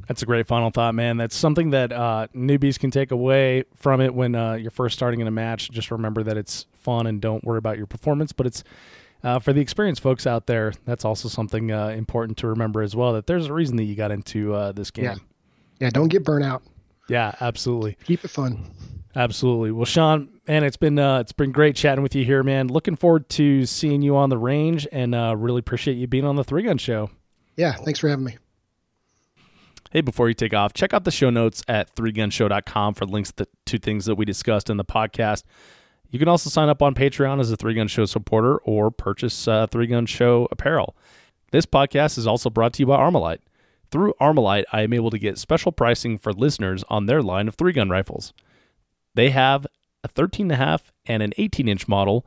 That's a great final thought, man. That's something that newbies can take away from it when you're first starting in a match. Just remember that it's fun and don't worry about your performance. But it's for the experienced folks out there, that's also something important to remember as well, that there's a reason that you got into this game. Yeah, don't get burnt out. Yeah, absolutely. Keep it fun. Absolutely. Well, Shaun, And it's been great chatting with you here, man. Looking forward to seeing you on the range, and really appreciate you being on the Three Gun Show. Yeah, thanks for having me. Hey, before you take off, check out the show notes at threegunshow.com for links to things that we discussed in the podcast. You can also sign up on Patreon as a Three Gun Show supporter or purchase Three Gun Show apparel. This podcast is also brought to you by Armalite. Through Armalite, I am able to get special pricing for listeners on their line of 3-gun rifles. They have a 13.5 and an 18-inch model,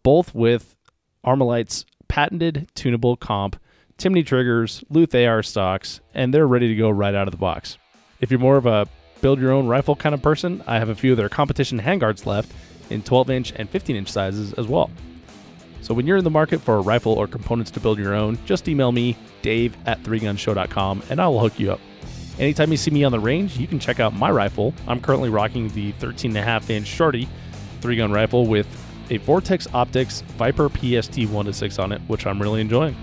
both with Armalite's patented tunable comp, Timney triggers, Luth AR stocks, and they're ready to go right out of the box. If you're more of a build-your-own rifle kind of person, I have a few of their competition handguards left in 12-inch and 15-inch sizes as well. So when you're in the market for a rifle or components to build your own, just email me, dave@threegunshow.com, and I will hook you up. Anytime you see me on the range, you can check out my rifle. I'm currently rocking the 13.5-inch Shorty 3-gun rifle with a Vortex Optics Viper PST 1-6 on it, which I'm really enjoying.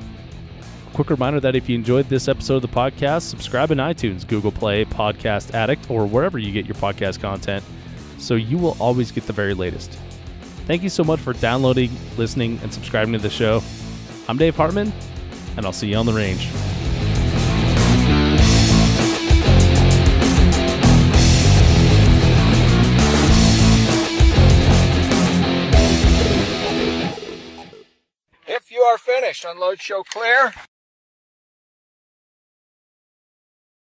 Quick reminder that if you enjoyed this episode of the podcast, subscribe in iTunes, Google Play, Podcast Addict, or wherever you get your podcast content, so you will always get the very latest. Thank you so much for downloading, listening, and subscribing to the show. I'm Dave Hartman, and I'll see you on the range. If you are finished, unload, show clear.